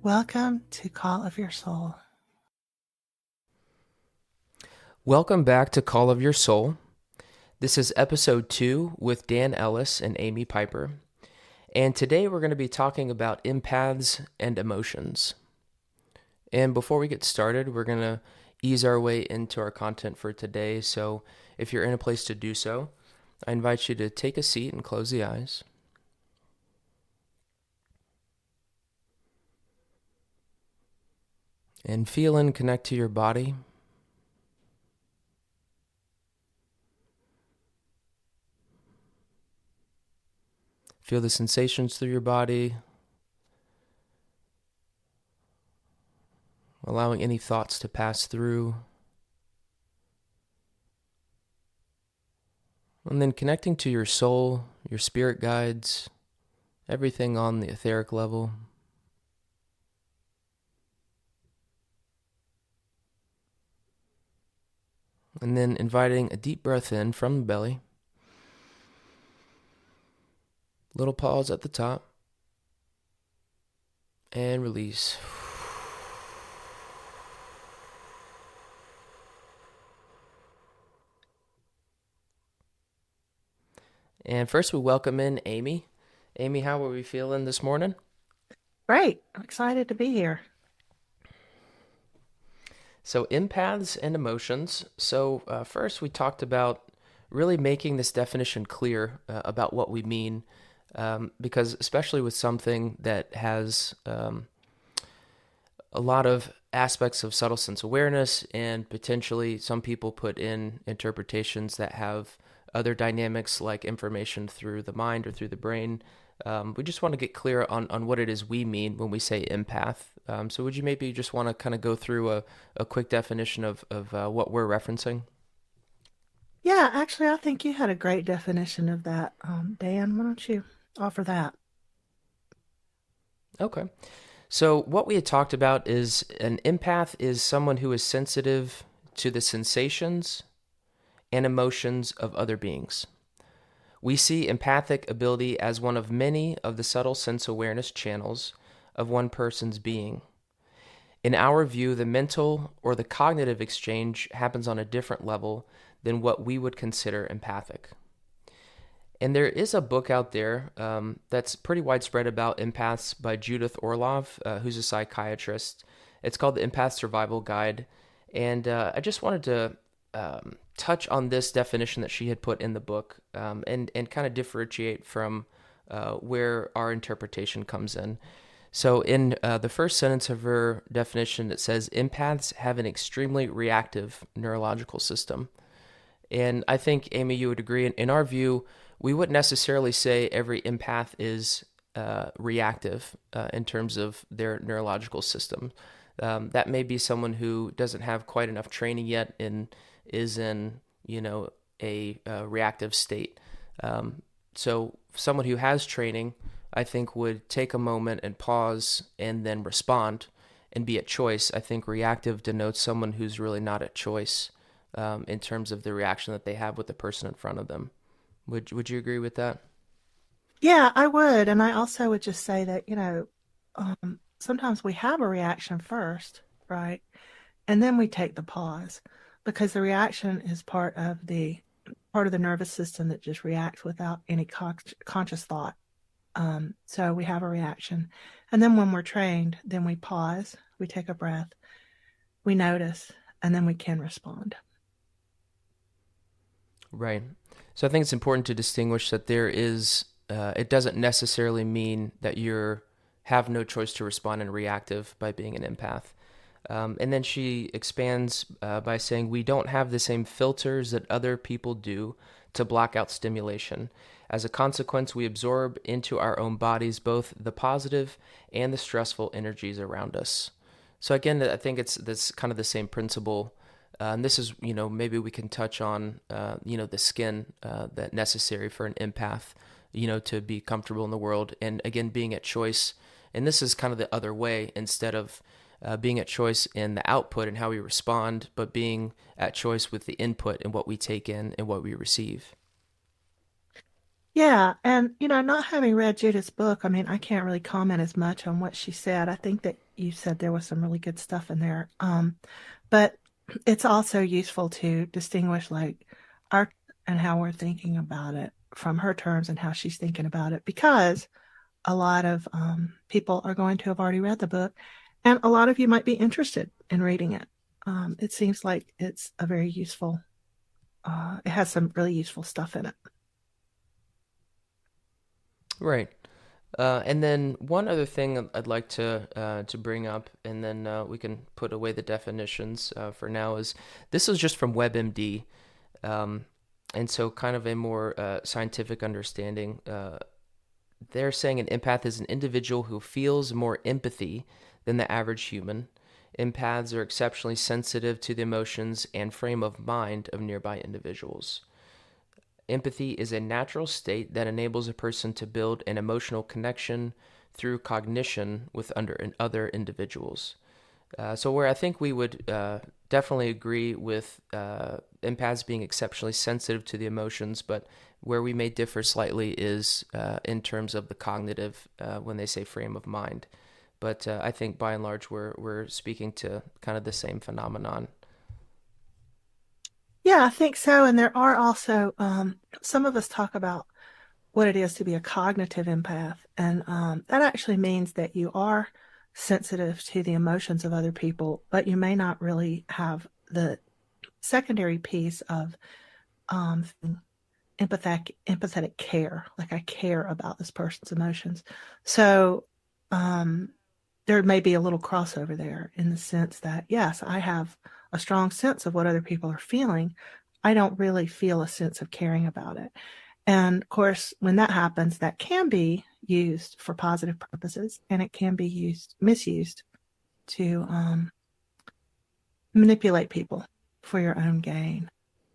Welcome to Call of Your Soul. Welcome back to Call of Your Soul. This is episode 2 with Dan Ellis and Amy Piper. And today we're going to be talking about empaths and emotions. And before we get started, we're going to ease our way into our content for today. So if you're in a place to do so, I invite you to take a seat and close the eyes. And feel and connect to your body. Feel the sensations through your body, allowing any thoughts to pass through. And then connecting to your soul, your spirit guides, everything on the etheric level. And then inviting a deep breath in from the belly. Little pause at the top. And release. And first we welcome in Amy. Amy, how are we feeling this morning? Great. I'm excited to be here. So empaths and emotions. So first we talked about really making this definition clear about what we mean. Because especially with something that has a lot of aspects of subtle sense awareness, and potentially some people put in interpretations that have other dynamics like information through the mind or through the brain. We just want to get clear on what it is we mean when we say empath. So would you maybe just want to kind of go through a quick definition of what we're referencing? Yeah, actually, I think you had a great definition of that. Dan, why don't you offer that? Okay. So what we had talked about is an empath is someone who is sensitive to the sensations and emotions of other beings. We see empathic ability as one of many of the subtle sense awareness channels of one person's being. In our view, the mental or the cognitive exchange happens on a different level than what we would consider empathic. And there is a book out there that's pretty widespread about empaths by Judith Orlov, who's a psychiatrist. It's called the Empath Survival Guide. And I just wanted to touch on this definition that she had put in the book, and kind of differentiate from where our interpretation comes in. So, in the first sentence of her definition, it says empaths have an extremely reactive neurological system. And I think, Amy, you would agree. In our view, we wouldn't necessarily say every empath is reactive in terms of their neurological system. That may be someone who doesn't have quite enough training yet and is in, a reactive state. So someone who has training, I think, would take a moment and pause and then respond and be at choice. I think reactive denotes someone who's really not at choice in terms of the reaction that they have with the person in front of them. Would you agree with that? Yeah, I would. And I also would just say that, sometimes we have a reaction first, right? And then we take the pause because the reaction is part of the nervous system that just reacts without any conscious thought. So we have a reaction. And then when we're trained, then we pause, we take a breath, we notice, and then we can respond. Right. So I think it's important to distinguish that there is. It doesn't necessarily mean that you're have no choice to respond in reactive by being an empath. And then she expands by saying we don't have the same filters that other people do to block out stimulation. As a consequence, we absorb into our own bodies both the positive and the stressful energies around us. So again, I think it's that's kind of the same principle. And this is, maybe we can touch on, the skin that necessary for an empath, to be comfortable in the world. And again, being at choice. And this is kind of the other way instead of being at choice in the output and how we respond, but being at choice with the input and what we take in and what we receive. Yeah, and not having read Judith's book, I mean, I can't really comment as much on what she said. I think that you said there was some really good stuff in there. But it's also useful to distinguish like our and how we're thinking about it from her terms and how she's thinking about it, because a lot of people are going to have already read the book, and a lot of you might be interested in reading it. It seems like it's a very useful. It has some really useful stuff in it. Right. And then one other thing I'd like to bring up, and then we can put away the definitions for now, is this is just from WebMD, um, and so kind of a more scientific understanding. They're saying an empath is an individual who feels more empathy than the average human. Empaths are exceptionally sensitive to the emotions and frame of mind of nearby individuals. Empathy is a natural state that enables a person to build an emotional connection through cognition with other individuals. So, where I think we would definitely agree with empaths being exceptionally sensitive to the emotions, but where we may differ slightly is in terms of the cognitive when they say frame of mind. But I think by and large we're speaking to kind of the same phenomenon. Yeah, I think so. And there are also some of us talk about what it is to be a cognitive empath. And that actually means that you are sensitive to the emotions of other people, but you may not really have the secondary piece of um, empathetic care. Like I care about this person's emotions. So um, there may be a little crossover there in the sense that, yes, I have a strong sense of what other people are feeling. I don't really feel a sense of caring about it. And of course, when that happens, that can be used for positive purposes, and it can be misused to manipulate people for your own gain.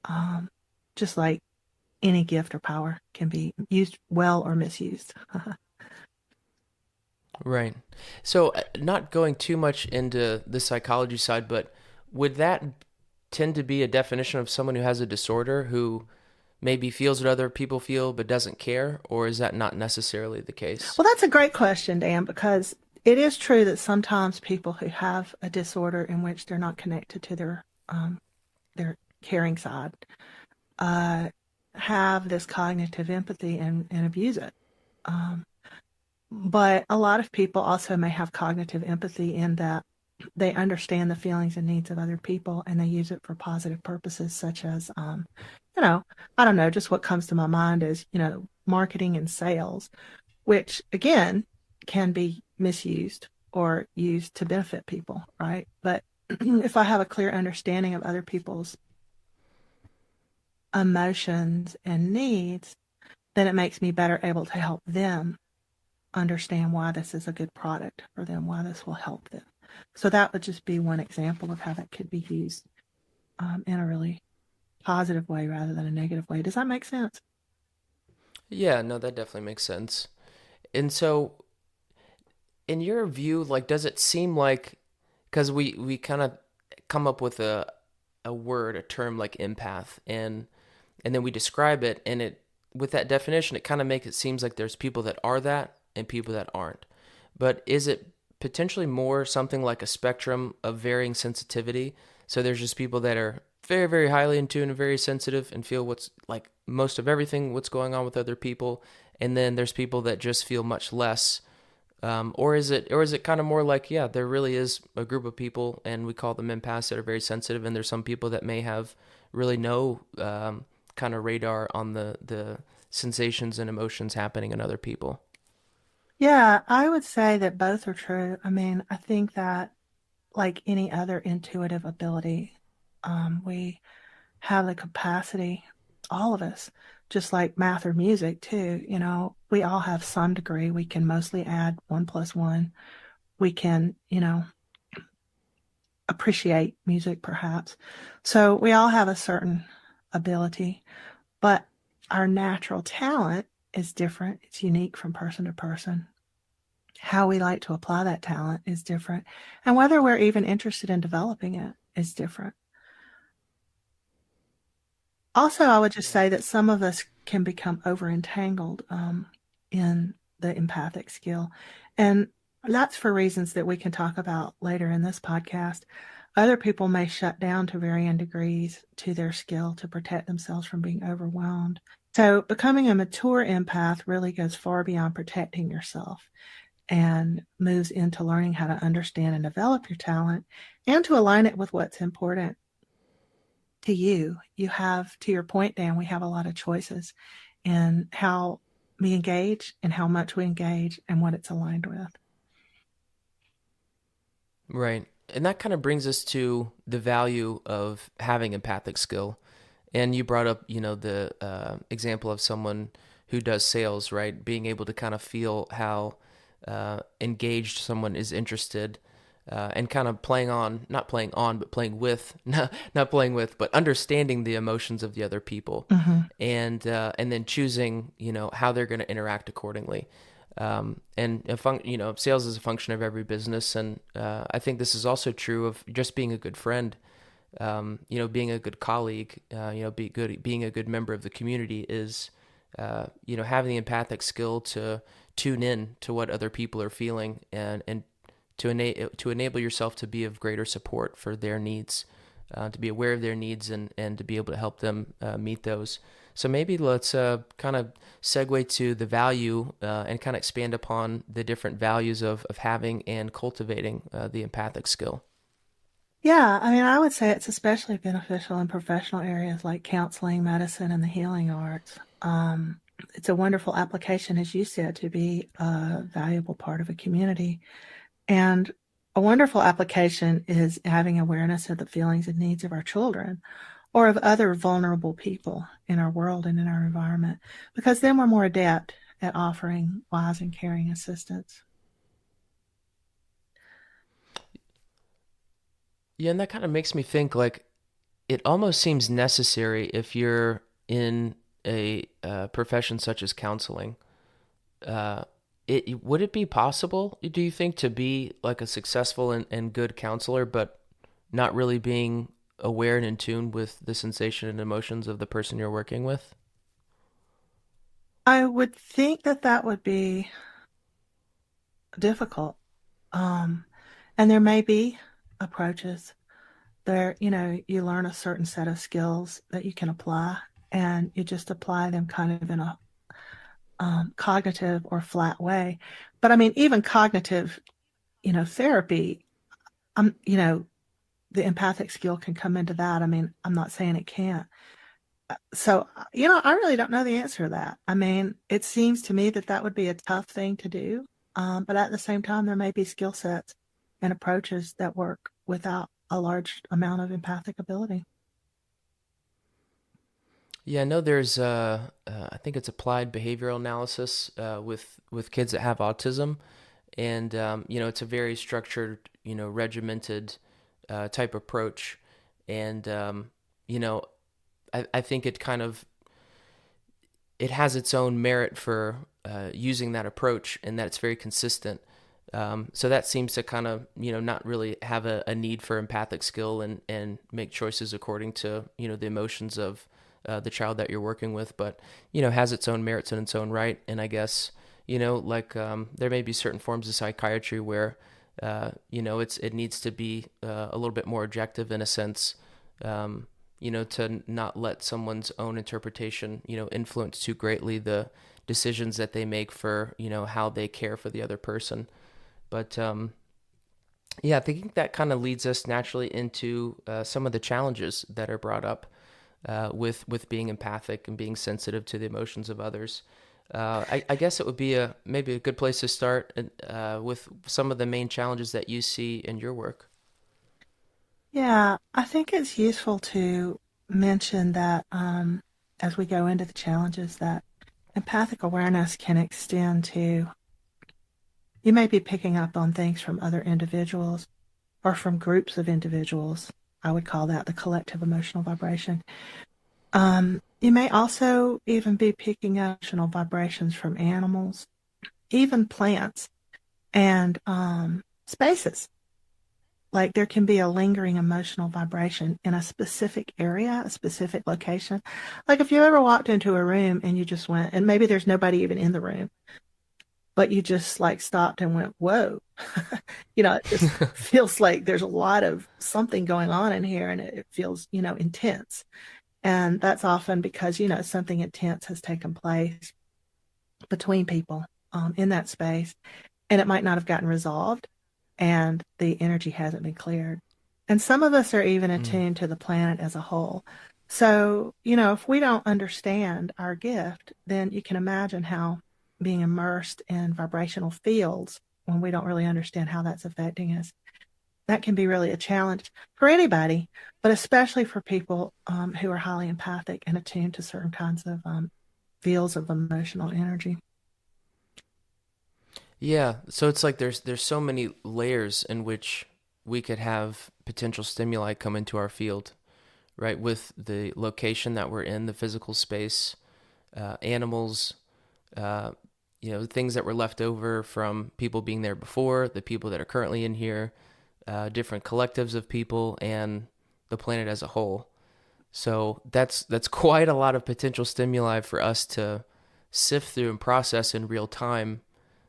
Um, just like any gift or power can be used well or misused. Right. So, not going too much into the psychology side, but would that tend to be a definition of someone who has a disorder who maybe feels what other people feel but doesn't care, or is that not necessarily the case? Well, that's a great question, Dan, because it is true that sometimes people who have a disorder in which they're not connected to their caring side uh, have this cognitive empathy and abuse it. Um, but a lot of people also may have cognitive empathy in that they understand the feelings and needs of other people and they use it for positive purposes, such as, you know, I don't know, just what comes to my mind is, marketing and sales, which again can be misused or used to benefit people, right? But if I have a clear understanding of other people's emotions and needs, then it makes me better able to help them understand why this is a good product for them, why this will help them. So that would just be one example of how that could be used in a really positive way rather than a negative way. Does that make sense? Yeah, no, that definitely makes sense. And so, in your view, like, does it seem like because we kind of come up with a word, a term like empath, and then we describe it, and it with that definition, it kind of makes it seems like there's people that are that and people that aren't. But is it potentially more something like a spectrum of varying sensitivity? So there's just people that are very, very highly in tune and very sensitive and feel what's like most of everything, what's going on with other people, and then there's people that just feel much less. Or is it kind of more like, yeah, there really is a group of people, and we call them empaths that are very sensitive, and there's some people that may have really no kind of radar on the sensations and emotions happening in other people. Yeah, I would say that both are true. I mean, I think that like any other intuitive ability, we have the capacity, all of us, just like math or music too, we all have some degree. We can mostly add one plus one. We can, appreciate music perhaps. So we all have a certain ability, but our natural talent is different. It's unique from person to person. How we like to apply that talent is different. And whether we're even interested in developing it is different. Also, I would just Yeah. say that some of us can become over entangled in the empathic skill. And that's for reasons that we can talk about later in this podcast. Other people may shut down to varying degrees to their skill to protect themselves from being overwhelmed. So, becoming a mature empath really goes far beyond protecting yourself and moves into learning how to understand and develop your talent and to align it with what's important to you. You have, to your point, Dan, we have a lot of choices in how we engage and how much we engage and what it's aligned with. Right. And that kind of brings us to the value of having empathic skill. And you brought up, the example of someone who does sales, right? Being able to kind of feel how engaged someone is interested, and kind of playing on, not playing on, but playing with, not playing with, but understanding the emotions of the other people, Mm-hmm. and then choosing, how they're going to interact accordingly. Sales is a function of every business, and I think this is also true of just being a good friend, being a good colleague, being a good member of the community is, having the empathic skill to tune in to what other people are feeling, and to enable yourself to be of greater support for their needs, to be aware of their needs, and to be able to help them meet those. So maybe let's kind of segue to the value, and kind of expand upon the different values of having and cultivating the empathic skill. Yeah, I mean, I would say it's especially beneficial in professional areas like counseling, medicine, and the healing arts. It's a wonderful application, as you said, to be a valuable part of a community. And a wonderful application is having awareness of the feelings and needs of our children or of other vulnerable people in our world and in our environment, because then we're more adept at offering wise and caring assistance. Yeah, and that kind of makes me think like it almost seems necessary if you're in a profession such as counseling. Uh, would it be possible, do you think, to be like a successful and good counselor, but not really being aware and in tune with the sensation and emotions of the person you're working with? I would think that that would be difficult. Um, and there may be approaches there, you learn a certain set of skills that you can apply, and you just apply them kind of in a cognitive or flat way. But I mean, even cognitive, therapy, the empathic skill can come into that. I mean, I'm not saying it can't. So, I really don't know the answer to that. I mean, it seems to me that that would be a tough thing to do. But at the same time, there may be skill sets and approaches that work without a large amount of empathic ability. Yeah, I know there's I think it's applied behavioral analysis with kids that have autism, and it's a very structured, regimented type approach, and you know, I think it has its own merit for using that approach, and that it's very consistent. So that seems to kind of, not really have a need for empathic skill, and make choices according to, the emotions of the child that you're working with, but, has its own merits in its own right. And I guess, like there may be certain forms of psychiatry where, it needs to be a little bit more objective in a sense, to not let someone's own interpretation, influence too greatly the decisions that they make for, how they care for the other person. But yeah, I think that kind of leads us naturally into some of the challenges that are brought up with being empathic and being sensitive to the emotions of others. I guess it would be maybe a good place to start with some of the main challenges that you see in your work. Yeah, I think it's useful to mention that as we go into the challenges, that empathic awareness can extend to you may be picking up on things from other individuals or from groups of individuals. I would call that the collective emotional vibration. You may also even be picking up emotional vibrations from animals, even plants, and spaces. Like there can be a lingering emotional vibration in a specific area, a specific location. Like if you ever walked into a room and you just went, and maybe there's nobody even in the room, but you just like stopped and went, whoa. It just feels like there's a lot of something going on in here and it feels, intense. And that's often because, something intense has taken place between people in that space, and it might not have gotten resolved, and the energy hasn't been cleared. And some of us are even Mm. attuned to the planet as a whole. So, if we don't understand our gift, then you can imagine how being immersed in vibrational fields when we don't really understand how that's affecting us, that can be really a challenge for anybody, but especially for people who are highly empathic and attuned to certain kinds of fields of emotional energy. Yeah, so it's like there's so many layers in which we could have potential stimuli come into our field, right? With the location that we're in, the physical space, animals, uh, things that were left over from people being there before, the people that are currently in here, different collectives of people, and the planet as a whole. So that's quite a lot of potential stimuli for us to sift through and process in real time.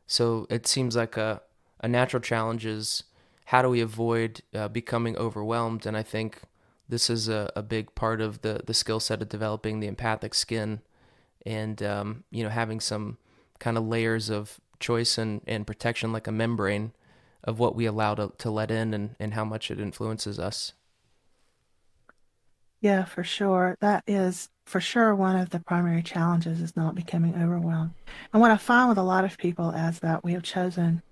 So it seems like a natural challenge is how do we avoid becoming overwhelmed? And I think this is a big part of the skill set of developing the empathic skin and having some kind of layers of choice and protection like a membrane of what we allow to let in and how much it influences us. Yeah, for sure. That is for sure one of the primary challenges is not becoming overwhelmed. And what I find with a lot of people is that we have chosen,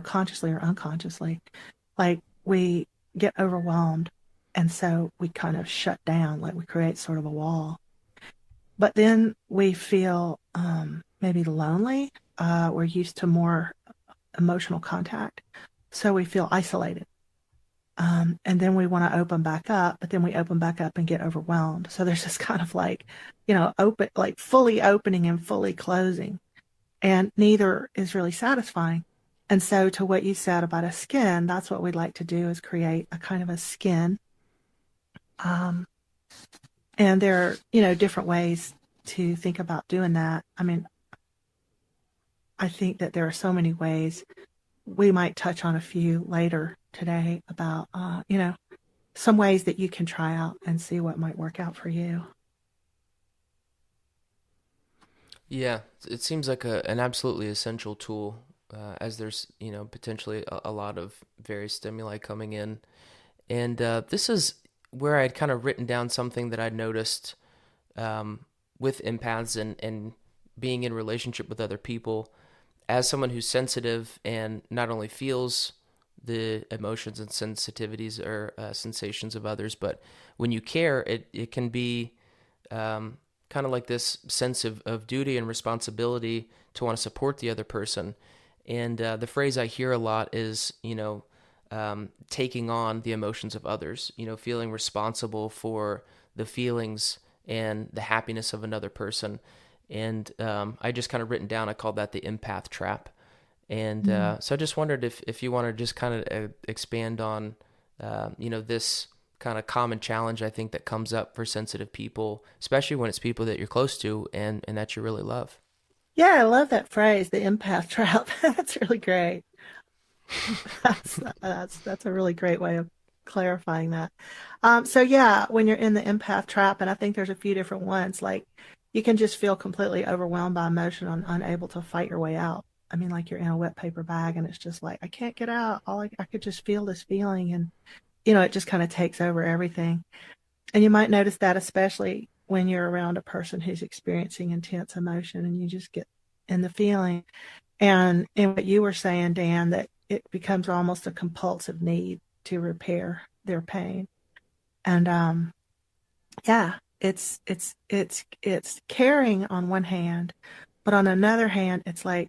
consciously or unconsciously, like we get overwhelmed and so we kind of shut down, like we create sort of a wall. But then we feel maybe lonely. We're used to more emotional contact. So we feel isolated. And then we want to open back up, but then we open back up and get overwhelmed. So there's this kind of like, open, like fully opening and fully closing. And neither is really satisfying. And so to what you said about a skin, that's what we'd like to do is create a kind of a skin. Um, and there are, different ways to think about doing that. I mean, I think that there are so many ways. We might touch on a few later today about, some ways that you can try out and see what might work out for you. Yeah, it seems like an absolutely essential tool, as there's potentially a lot of various stimuli coming in, and this is where I'd kind of written down something that I'd noticed with empaths and being in relationship with other people. As someone who's sensitive and not only feels the emotions and sensitivities or sensations of others, but when you care, it can be um, kind of like this sense of duty and responsibility to want to support the other person. And the phrase I hear a lot is, taking on the emotions of others, feeling responsible for the feelings and the happiness of another person. And I just kind of written down, I called that the empath trap. And Mm. so I just wondered if you want to just kind of expand on, this kind of common challenge I think that comes up for sensitive people, especially when it's people that you're close to and that you really love. Yeah, I love that phrase, the empath trap. That's really great. That's a really great way of clarifying that. So yeah, when you're in the empath trap, and I think there's a few different ones, like you can just feel completely overwhelmed by emotion and unable to fight your way out. I mean, like you're in a wet paper bag and it's just like, I can't get out. I could just feel this feeling and, it just kind of takes over everything. And you might notice that especially when you're around a person who's experiencing intense emotion and you just get in the feeling. And in what you were saying, Dan, that it becomes almost a compulsive need to repair their pain. And yeah, it's caring on one hand, but on another hand, it's like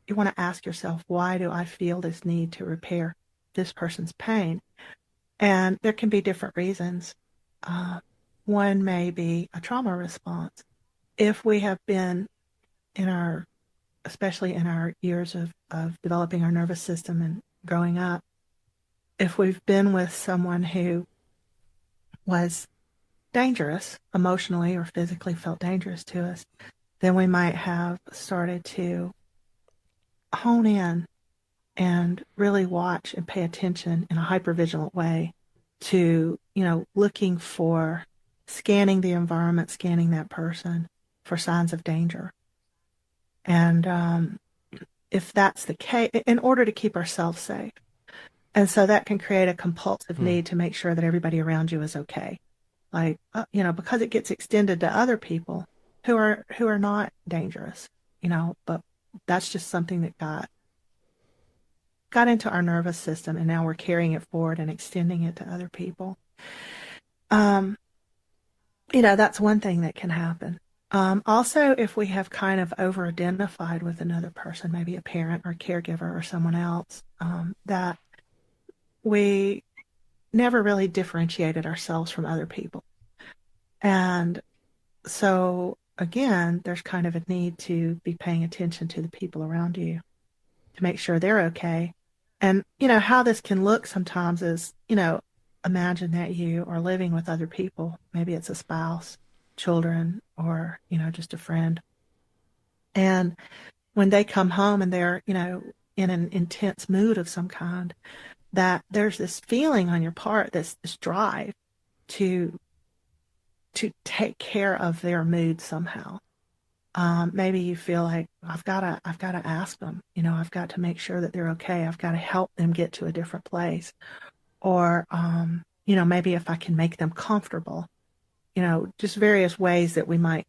you want to ask yourself, why do I feel this need to repair this person's pain? And there can be different reasons. Uh, One may be a trauma response. If we have been in our, especially in our years of developing our nervous system and growing up, if we've been with someone who was dangerous emotionally or physically felt dangerous to us, then we might have started to hone in and really watch and pay attention in a hypervigilant way to, looking for scanning the environment, scanning that person for signs of danger. And if that's the case, in order to keep ourselves safe. And so that can create a compulsive Hmm. need to make sure that everybody around you is okay. Like, because it gets extended to other people who are not dangerous, but that's just something that got into our nervous system, and now we're carrying it forward and extending it to other people. Um, that's one thing that can happen. Also, if we have kind of over identified with another person, maybe a parent or caregiver or someone else, that we never really differentiated ourselves from other people. And so, again, there's kind of a need to be paying attention to the people around you to make sure they're okay. And, how this can look sometimes is, imagine that you are living with other people. Maybe it's a spouse, children, or, just a friend. And when they come home and they're, in an intense mood of some kind, that there's this feeling on your part, this drive to take care of their mood somehow. Maybe you feel like I've got to ask them. I've got to make sure that they're okay. I've got to help them get to a different place. Or, maybe if I can make them comfortable. Just various ways that we might.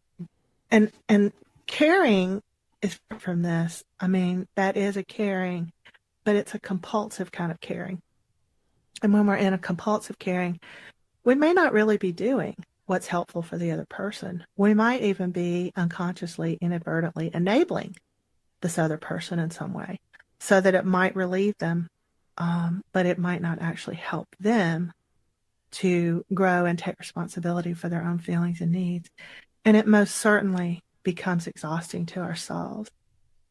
And caring is from this. I mean, that is a caring, but it's a compulsive kind of caring. And when we're in a compulsive caring, we may not really be doing what's helpful for the other person. We might even be unconsciously, inadvertently enabling this other person in some way so that it might relieve them, but it might not actually help them to grow and take responsibility for their own feelings and needs. And it most certainly becomes exhausting to ourselves.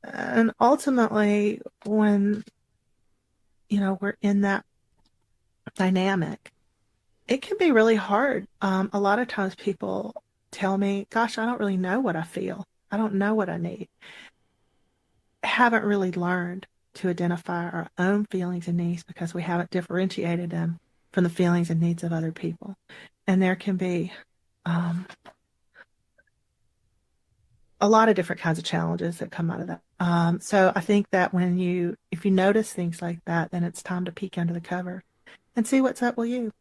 And ultimately, when, we're in that dynamic, it can be really hard. A lot of times people tell me, gosh, I don't really know what I feel. I don't know what I need. Haven't really learned to identify our own feelings and needs because we haven't differentiated them from the feelings and needs of other people. And there can be um, a lot of different kinds of challenges that come out of that. So I think that if you notice things like that, then it's time to peek under the cover and see what's up with you.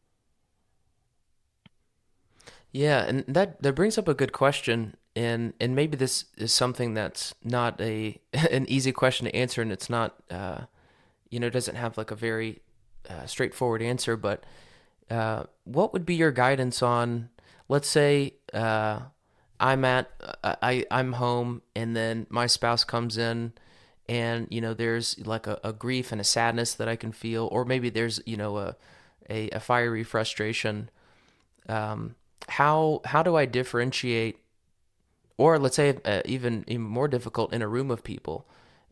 Yeah, and that brings up a good question, and maybe this is something that's not a an easy question to answer, and it's not doesn't have like a very straightforward answer. But what would be your guidance on, let's say, I'm home, and then my spouse comes in, and there's like a grief and a sadness that I can feel, or maybe there's a fiery frustration. um, how do I differentiate, or let's say even more difficult, in a room of people,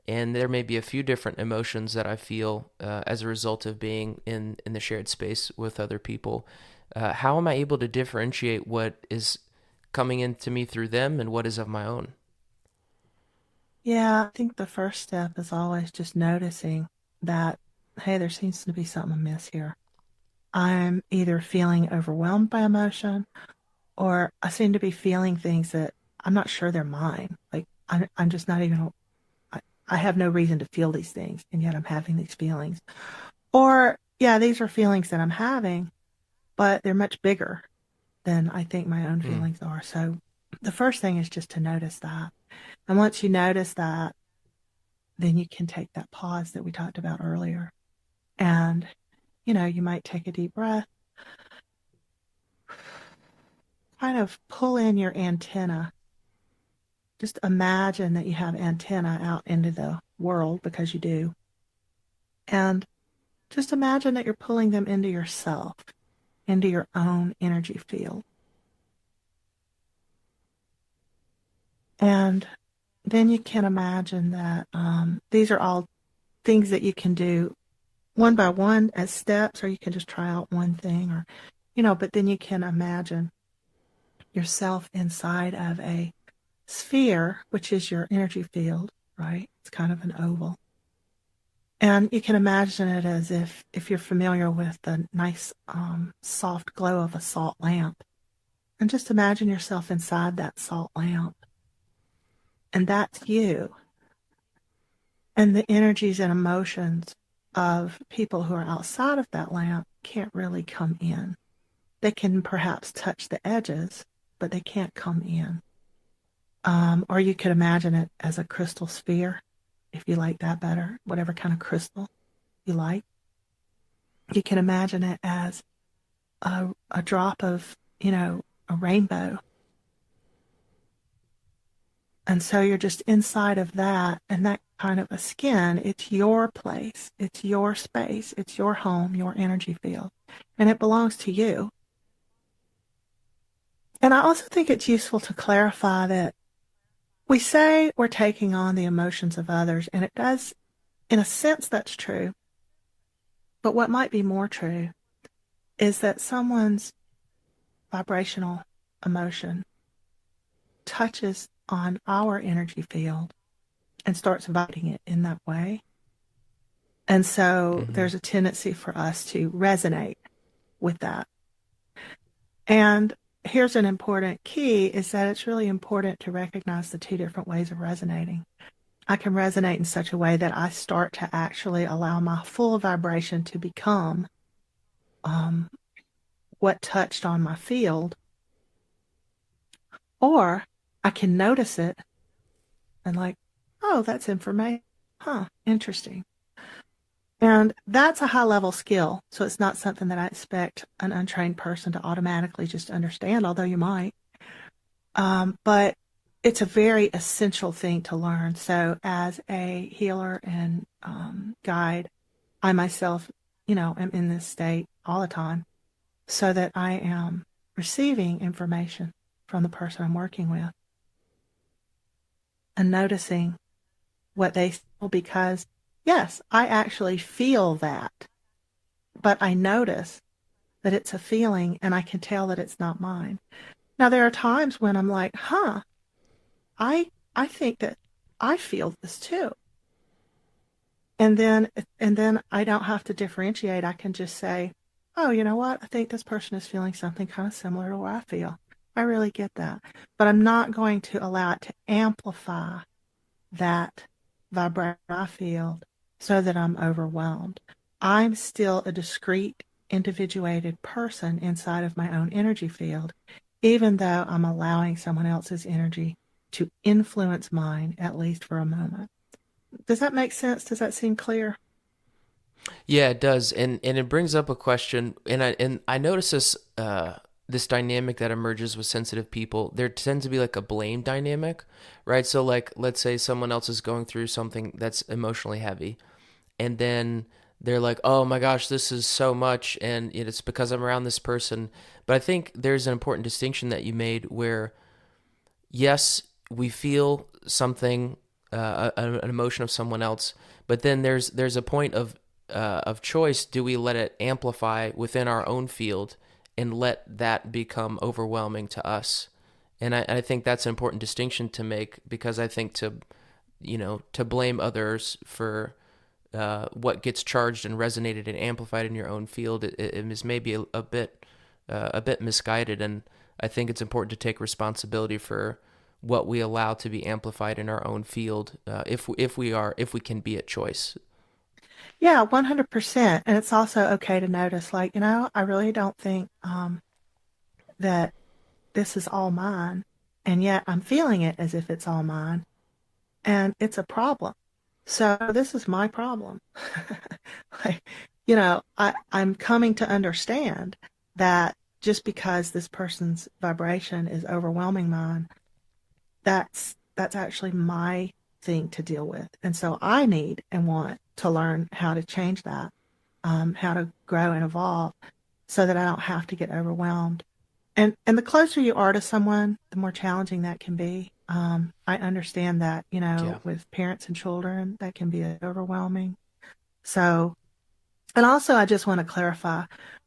and there may be a few different emotions that I feel as a result of being in the shared space with other people. How am I able to differentiate what is coming into me through them and what is of my own? Yeah, I think the first step is always just noticing that, hey, there seems to be something amiss here. I'm either feeling overwhelmed by emotion or I seem to be feeling things that I'm not sure they're mine. Like I'm just not even, I have no reason to feel these things, and yet I'm having these feelings. Or, yeah, these are feelings that I'm having, but they're much bigger than I think my own Hmm. feelings are. So the first thing is just to notice that. And once you notice that, then you can take that pause that we talked about earlier. And, you might take a deep breath, kind of pull in your antenna. Just imagine that you have antenna out into the world because you do. And just imagine that you're pulling them into yourself, into your own energy field. And then you can imagine that these are all things that you can do one by one as steps, or you can just try out one thing, or, but then you can imagine yourself inside of a sphere, which is your energy field, right? It's kind of an oval. And you can imagine it as if you're familiar with the nice, soft glow of a salt lamp. And just imagine yourself inside that salt lamp. And that's you. And the energies and emotions of people who are outside of that lamp can't really come in. They can perhaps touch the edges, but they can't come in. Or you could imagine it as a crystal sphere, if you like that better, whatever kind of crystal you like. You can imagine it as a drop of, a rainbow. And so you're just inside of that and that kind of a skin. It's your place, it's your space, it's your home, your energy field, and it belongs to you. And I also think it's useful to clarify that we say we're taking on the emotions of others, and it does, in a sense, that's true. But what might be more true is that someone's vibrational emotion touches on our energy field and starts vibrating it in that way. And so Mm-hmm. there's a tendency for us to resonate with that. And here's an important key is that it's really important to recognize the two different ways of resonating. I can resonate in such a way that I start to actually allow my full vibration to become um, what touched on my field, or I can notice it and like, oh, that's information. Huh, interesting. And that's a high level skill. So it's not something that I expect an untrained person to automatically just understand, although you might. But it's a very essential thing to learn. So as a healer and guide, I myself, am in this state all the time so that I am receiving information from the person I'm working with and noticing what they feel because, yes, I actually feel that, but I notice that it's a feeling and I can tell that it's not mine. Now, there are times when I'm like, huh, I, I think that I feel this too. And then I don't have to differentiate. I can just say, oh, you know what? I think this person is feeling something kind of similar to what I feel. I really get that. But I'm not going to allow it to amplify that vibration I feel so that I'm overwhelmed. I'm still a discrete, individuated person inside of my own energy field, even though I'm allowing someone else's energy to influence mine, at least for a moment. Does that make sense? Does that seem clear? Yeah, it does, and it brings up a question, and I notice this dynamic that emerges with sensitive people. There tends to be like a blame dynamic, right? So like, let's say someone else is going through something that's emotionally heavy, and then they're like, "Oh my gosh, this is so much," and it's because I'm around this person. But I think there's an important distinction that you made where yes, we feel something, an emotion of someone else, but then there's a point of choice. Do we let it amplify within our own field and let that become overwhelming to us? And I think that's an important distinction to make because I think to blame others for what gets charged and resonated and amplified in your own field it is maybe a bit misguided, and I think it's important to take responsibility for what we allow to be amplified in our own field, if we can be at choice. Yeah, 100%. And it's also okay to notice, like, I really don't think that this is all mine. And yet I'm feeling it as if it's all mine. And it's a problem. So this is my problem. Like, I'm coming to understand that just because this person's vibration is overwhelming mine, that's actually my thing to deal with. And so I need and want to learn how to change that, how to grow and evolve so that I don't have to get overwhelmed. And the closer you are to someone, the more challenging that can be. I understand that, Yeah. with parents and children, that can be overwhelming. So And also, I just want to clarify,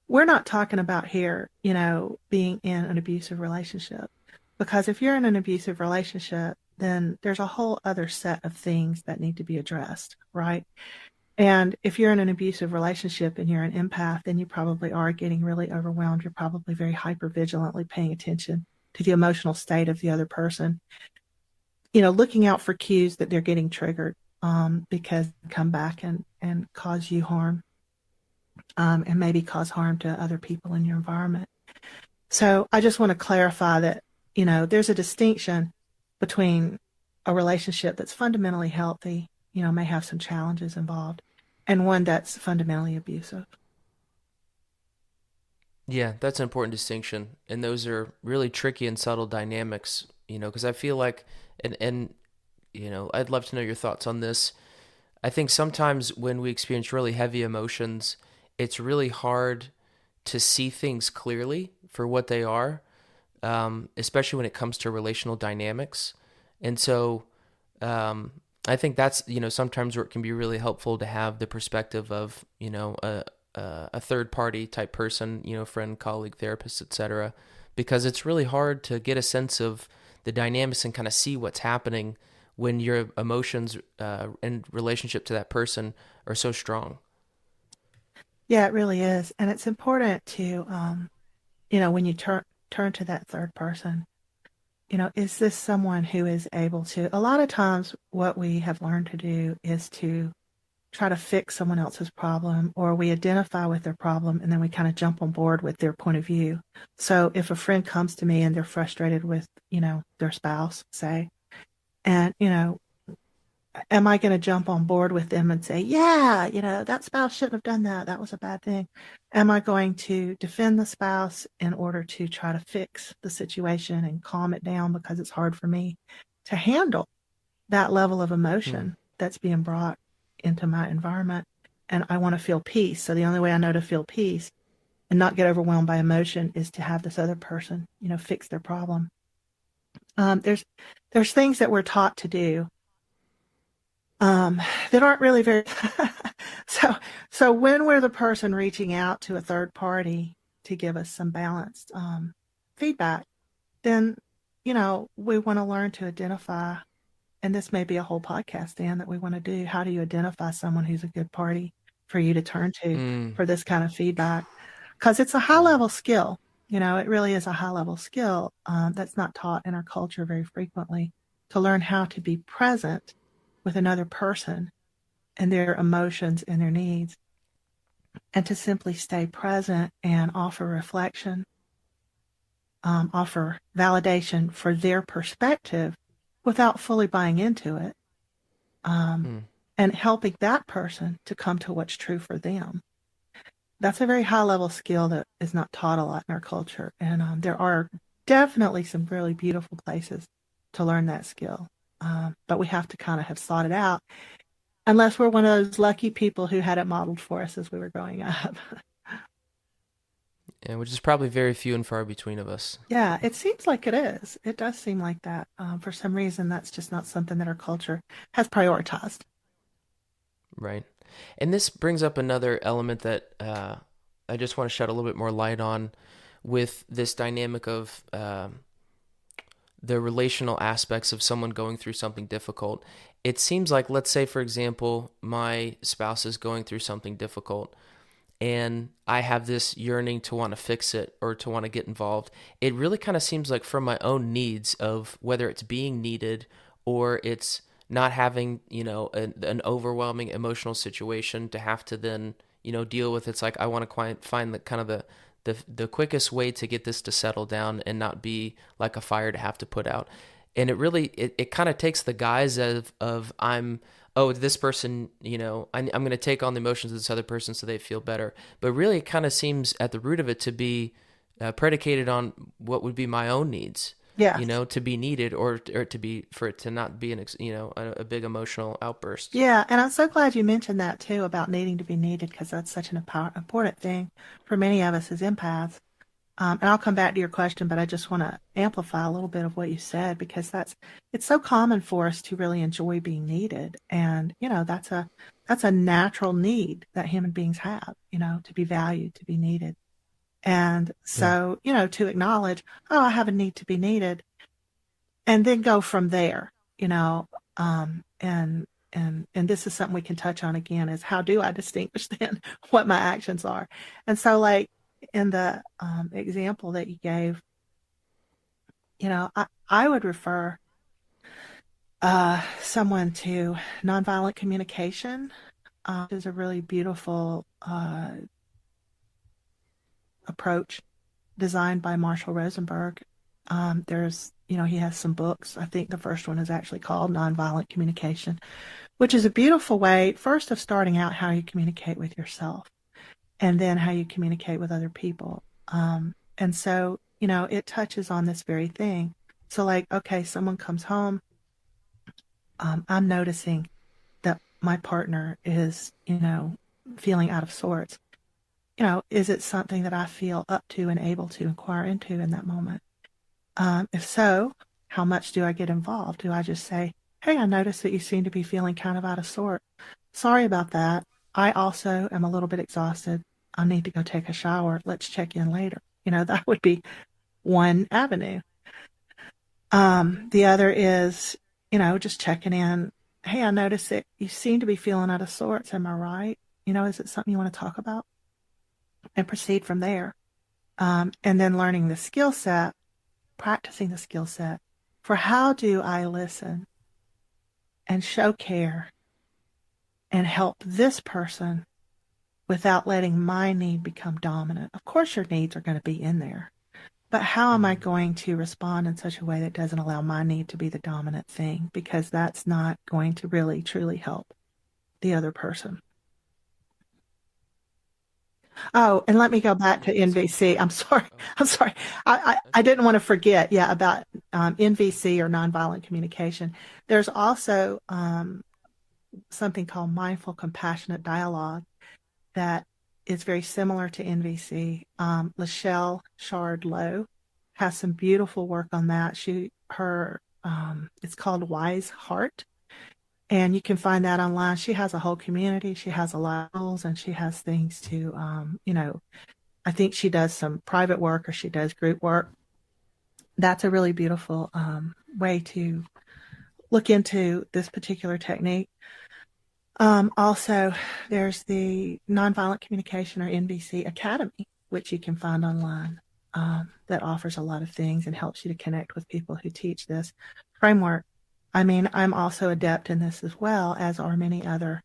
we're not talking about here, being in an abusive relationship. Because if you're in an abusive relationship, then there's a whole other set of things that need to be addressed, right? And if you're in an abusive relationship and you're an empath, then you probably are getting really overwhelmed. You're probably very hyper vigilantly paying attention to the emotional state of the other person, looking out for cues that they're getting triggered, because they come back and cause you harm, and maybe cause harm to other people in your environment. So I just want to clarify that, there's a distinction between a relationship that's fundamentally healthy, may have some challenges involved, and one that's fundamentally abusive. Yeah, that's an important distinction. And those are really tricky and subtle dynamics, because I feel like, and I'd love to know your thoughts on this. I think sometimes when we experience really heavy emotions, it's really hard to see things clearly for what they are, especially when it comes to relational dynamics. And so um, I think that's, sometimes where it can be really helpful to have the perspective of, a third party type person, friend, colleague, therapist, etc. Because it's really hard to get a sense of the dynamics and kind of see what's happening when your emotions in relationship to that person are so strong. Yeah, it really is. And it's important to, when you turn to that third person, is this someone who is able to, a lot of times what we have learned to do is to try to fix someone else's problem, or we identify with their problem and then we kind of jump on board with their point of view. So if a friend comes to me and they're frustrated with, their spouse, say, and, am I going to jump on board with them and say, yeah, that spouse shouldn't have done that. That was a bad thing. Am I going to defend the spouse in order to try to fix the situation and calm it down because it's hard for me to handle that level of Hmm. emotion that's being brought into my environment? And I want to feel peace. So the only way I know to feel peace and not get overwhelmed by emotion is to have this other person, fix their problem. There's things that we're taught to do, that aren't really very so so when we're the person reaching out to a third party to give us some balanced, feedback, then we want to learn to identify, and this may be a whole podcast, Dan, that we want to do. How do you identify someone who's a good party for you to turn to Mm, for this kind of feedback? Because it's a high yeah. level skill. It really is a high level skill, that's not taught in our culture very frequently, to learn how to be present with another person and their emotions and their needs, and to simply stay present and offer reflection, offer validation for their perspective without fully buying into it, um, Hmm. and helping that person to come to what's true for them. That's a very high level skill that is not taught a lot in our culture. And there are definitely some really beautiful places to learn that skill. But we have to kind of have sought it out, unless we're one of those lucky people who had it modeled for us as we were growing up. And which is probably very few and far between of us. Yeah, it seems like it is. It does seem like that. For some reason, that's just not something that our culture has prioritized. Right. And this brings up another element that I just want to shed a little bit more light on with this dynamic of the relational aspects of someone going through something difficult. It seems like, let's say, for example, my spouse is going through something difficult and I have this yearning to want to fix it or to want to get involved. It really kind of seems like from my own needs of whether it's being needed or it's not having, an overwhelming emotional situation to have to then, deal with. It's like I want to find the kind of the quickest way to get this to settle down and not be like a fire to have to put out. And it really it kind of takes the guise of I'm, oh, this person, I'm going to take on the emotions of this other person so they feel better. But really, it kind of seems at the root of it to be predicated on what would be my own needs, Yes. to be needed or to be, for it to not be a big emotional outburst. Yeah, and I'm so glad you mentioned that too, about needing to be needed, because that's such an important thing for many of us as empaths. And I'll come back to your question, but I just want to amplify a little bit of what you said because it's so common for us to really enjoy being needed. And, that's a natural need that human beings have, to be valued, to be needed. And Yeah. so, to acknowledge, oh, I have a need to be needed, and then go from there, and this is something we can touch on again is how do I distinguish then what my actions are? And so, like in the example that you gave, I would refer someone to nonviolent communication, which is a really beautiful approach designed by Marshall Rosenberg. He has some books. I think the first one is actually called Nonviolent Communication, which is a beautiful way, first, of starting out how you communicate with yourself and then how you communicate with other people. And so, it touches on this very thing. So, like, okay, someone comes home, I'm noticing that my partner is, feeling out of sorts. Is it something that I feel up to and able to inquire into in that moment? If so, how much do I get involved? Do I just say, hey, I noticed that you seem to be feeling kind of out of sort. Sorry about that. I also am a little bit exhausted. I need to go take a shower. Let's check in later. That would be one avenue. The other is, just checking in. Hey, I noticed that you seem to be feeling out of sorts. Am I right? Is it something you want to talk about? And proceed from there. And then learning the skill set, practicing the skill set for how do I listen and show care and help this person without letting my need become dominant. Of course, your needs are going to be in there, but how am I Mm. going to respond in such a way that doesn't allow my need to be the dominant thing? Because that's not going to really truly help the other person. Oh, and let me go back Yeah, to that's NVC. I'm sorry. oh, I'm sorry. I that's didn't okay. want to forget, yeah, about NVC or nonviolent communication. There's also something called mindful compassionate dialogue that is very similar to NVC. Lachelle Shard Lowe has some beautiful work on that. It's called Wise Heart, and you can find that online. She has a whole community. She has a lot of tools, and she has things to, I think she does some private work or she does group work. That's a really beautiful way to look into this particular technique. Also, there's the Nonviolent Communication or NVC Academy, which you can find online, that offers a lot of things and helps you to connect with people who teach this framework. I mean, I'm also adept in this as well, as are many other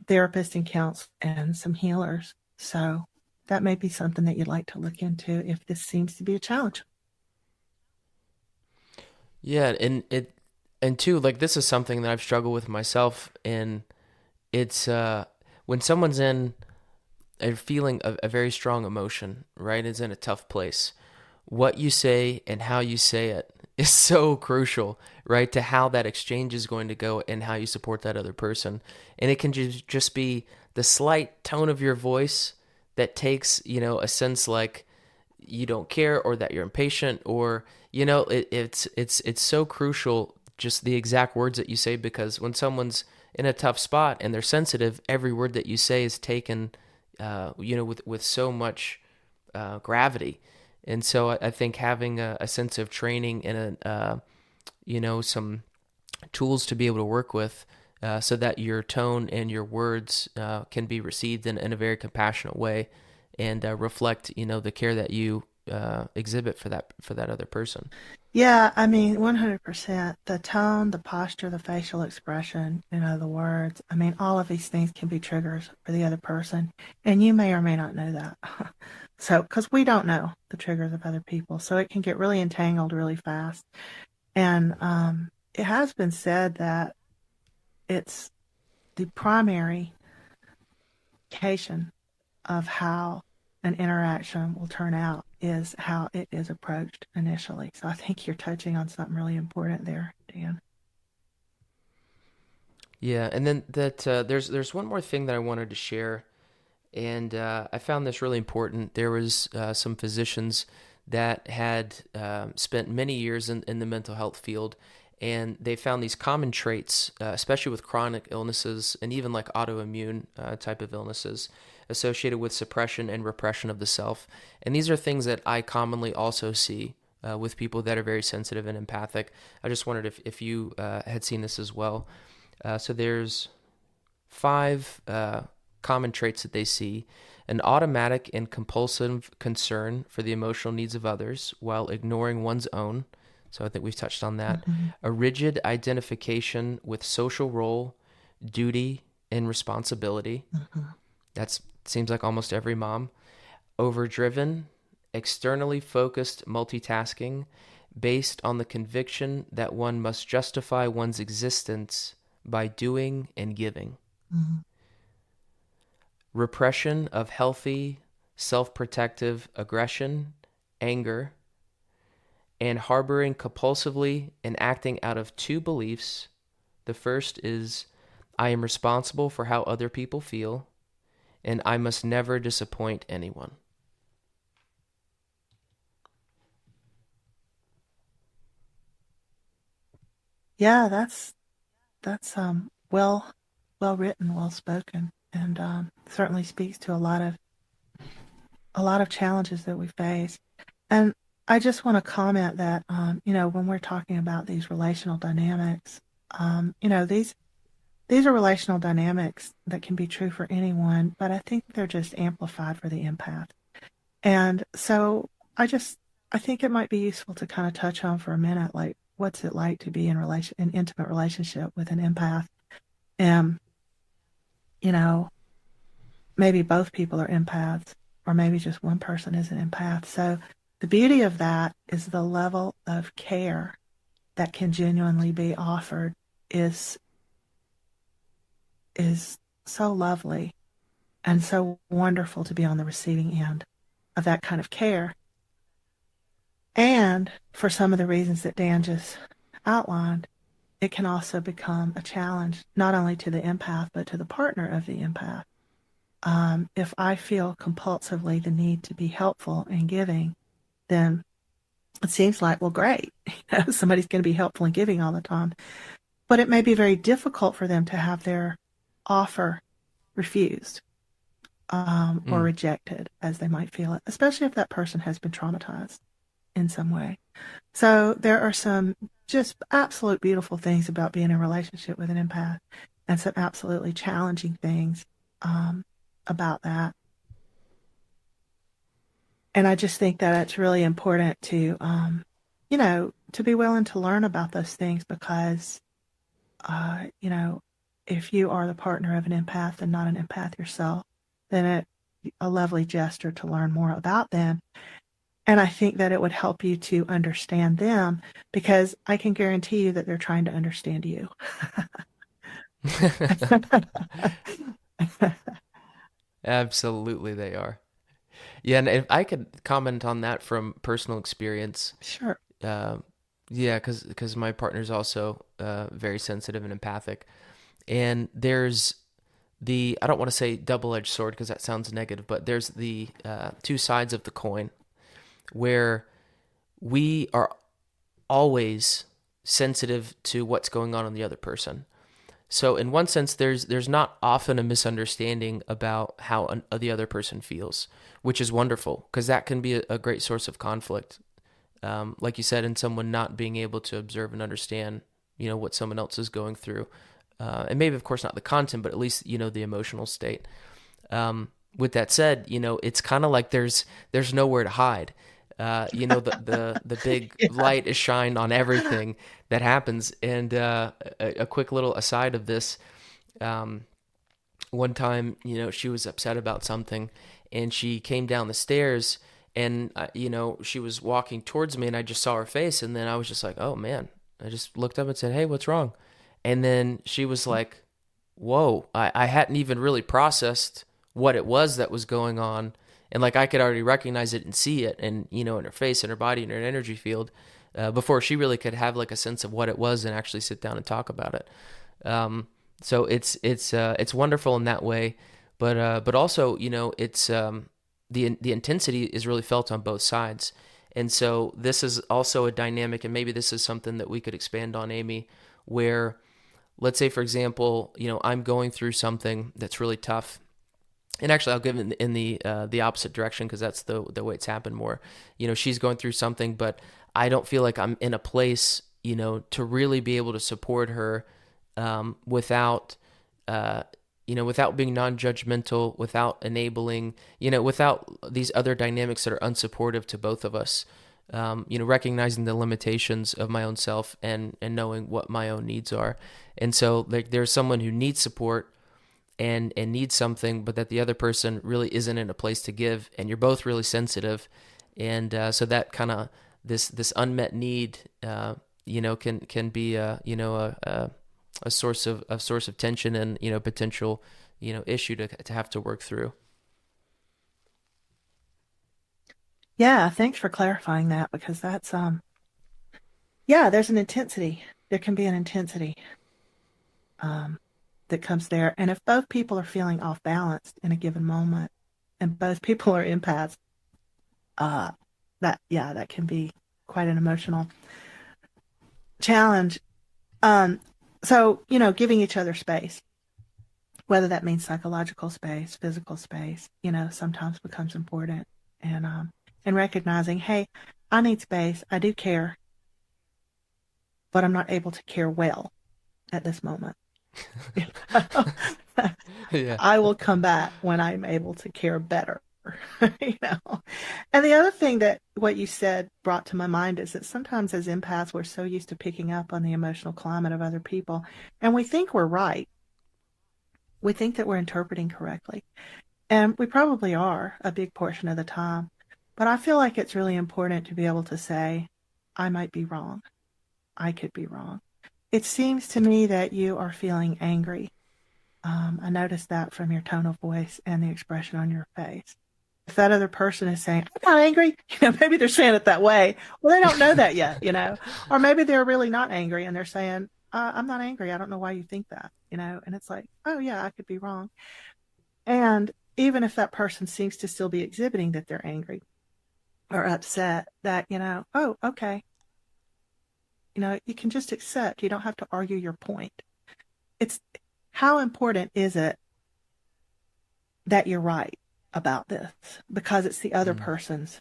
therapists and counselors and some healers. So that may be something that you'd like to look into if this seems to be a challenge. Yeah, and too, like this is something that I've struggled with myself, and it's when someone's in a feeling of a very strong emotion, right, is in a tough place. What you say and how you say it is so crucial, right, to how that exchange is going to go and how you support that other person. And it can just be the slight tone of your voice that takes, a sense like you don't care or that you're impatient or, it's so crucial just the exact words that you say because when someone's in a tough spot and they're sensitive, every word that you say is taken, with so much gravity. And so I think having a sense of training and some tools to be able to work with, so that your tone and your words can be received in a very compassionate way and reflect, the care that you exhibit for that other person. Yeah, I mean, 100%. The tone, the posture, the facial expression, the words. I mean, all of these things can be triggers for the other person. And you may or may not know that. So, because we don't know the triggers of other people. So it can get really entangled really fast. And it has been said that it's the primary indication of how an interaction will turn out is how it is approached initially. So I think you're touching on something really important there, Dan. Yeah, and then that there's one more thing that I wanted to share, and I found this really important. There was some physicians that had spent many years in the mental health field, and they found these common traits, especially with chronic illnesses and even like autoimmune type of illnesses, associated with suppression and repression of the self. And these are things that I commonly also see with people that are very sensitive and empathic. I just wondered if you had seen this as well. So there's five common traits that they see: an automatic and compulsive concern for the emotional needs of others while ignoring one's own. So I think we've touched on that. Mm-hmm. A rigid identification with social role, duty, and responsibility. Mm-hmm. That seems like almost every mom. Overdriven, externally focused multitasking based on the conviction that one must justify one's existence by doing and giving. Mm-hmm. Repression of healthy, self protective aggression, anger, and harboring compulsively and acting out of two beliefs. The first is, I am responsible for how other people feel, and I must never disappoint anyone. Yeah, that's well written, well spoken, and certainly speaks to a lot of challenges that we face. And I just want to comment that when we're talking about these relational dynamics, these are relational dynamics that can be true for anyone, but I think they're just amplified for the empath. And so I think it might be useful to kind of touch on for a minute, like what's it like to be in intimate relationship with an empath. And, you know, maybe both people are empaths, or maybe just one person is an empath. So the beauty of that is the level of care that can genuinely be offered is is so lovely and so wonderful to be on the receiving end of that kind of care. And for some of the reasons that Dan just outlined, it can also become a challenge, not only to the empath, but to the partner of the empath. If I feel compulsively the need to be helpful and giving, then it seems like, well, great, somebody's going to be helpful and giving all the time. But it may be very difficult for them to have their offer refused or Mm. rejected, as they might feel it, especially if that person has been traumatized in some way. So there are some just absolute beautiful things about being in a relationship with an empath, and some absolutely challenging things about that. And I just think that it's really important to be willing to learn about those things because, if you are the partner of an empath and not an empath yourself, then it's a lovely gesture to learn more about them. And I think that it would help you to understand them because I can guarantee you that they're trying to understand you. Absolutely, they are. Yeah, and if I could comment on that from personal experience, Sure. uh, yeah, because my partner's also very sensitive and empathic, and there's I don't want to say double-edged sword because that sounds negative, but there's the two sides of the coin where we are always sensitive to what's going on in the other person. So in one sense, there's not often a misunderstanding about how the other person feels, which is wonderful because that can be a great source of conflict. Like you said, in someone not being able to observe and understand, what someone else is going through, and maybe of course not the content, but at least the emotional state. With that said, it's kind of like there's nowhere to hide. The big Yeah. light is shined on everything that happens. And a quick little aside of this, um, one time, she was upset about something, and she came down the stairs, and she was walking towards me, and I just saw her face, and then I was just like, oh man, I just looked up and said, hey, what's wrong? And then she was like, whoa, I hadn't even really processed what it was that was going on. And like I could already recognize it and see it, and in her face and her body and her energy field, before she really could have like a sense of what it was and actually sit down and talk about it. So it's wonderful in that way, but also it's the intensity is really felt on both sides, And so this is also a dynamic, and maybe this is something that we could expand on, Amy, where let's say, for example, I'm going through something that's really tough. And actually, I'll give it in the opposite direction because that's the way it's happened more. She's going through something, but I don't feel like I'm in a place, to really be able to support her without, uh, without being non-judgmental, without enabling, without these other dynamics that are unsupportive to both of us. Recognizing the limitations of my own self and knowing what my own needs are. And so, like, there's someone who needs support and needs something, but that the other person really isn't in a place to give, and you're both really sensitive, and so that kind of this unmet need, can be a source of tension and potential issue to have to work through. Yeah, thanks for clarifying that because that's yeah, there's an intensity. There can be an intensity um that comes there. And if both people are feeling off balanced in a given moment and both people are empaths, uh that can be quite an emotional challenge. Um so, giving each other space, whether that means psychological space, physical space, sometimes becomes important. And recognizing, hey, I need space. I do care, but I'm not able to care well at this moment. Yeah. I will come back when I'm able to care better. you know. And the other thing that what you said brought to my mind is that sometimes as empaths, we're so used to picking up on the emotional climate of other people, and we think we're right. We think that we're interpreting correctly. And we probably are a big portion of the time. But I feel like it's really important to be able to say, I might be wrong. I could be wrong. It seems to me that you are feeling angry. I noticed that from your tone of voice and the expression on your face. If that other person is saying, I'm not angry, maybe they're saying it that way. Well, they don't know that yet. Or maybe they're really not angry and they're saying, I'm not angry. I don't know why you think that. And it's like, oh, yeah, I could be wrong. And even if that person seems to still be exhibiting that they're angry or upset, that, oh, okay, you can just accept. You don't have to argue your point. It's how important is it that you're right about this? Because it's the other Mm. person's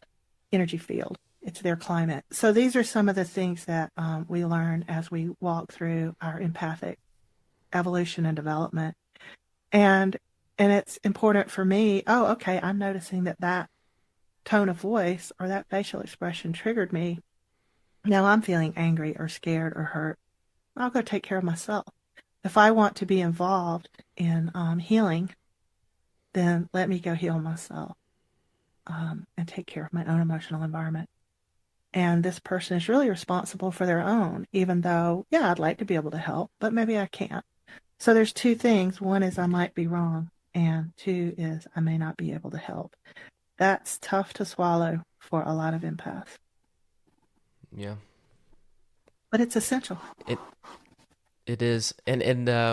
energy field, it's their climate. So these are some of the things that we learn as we walk through our empathic evolution and development. And and it's important for me. Oh, okay, I'm noticing that tone of voice or that facial expression triggered me. Now I'm feeling angry or scared or hurt. I'll go take care of myself. If I want to be involved in healing, then let me go heal myself and take care of my own emotional environment. And this person is really responsible for their own, even though, yeah, I'd like to be able to help, but maybe I can't. So there's two things. One is I might be wrong, and two is I may not be able to help. That's tough to swallow for a lot of empaths, Yeah. but it's essential. It it is. And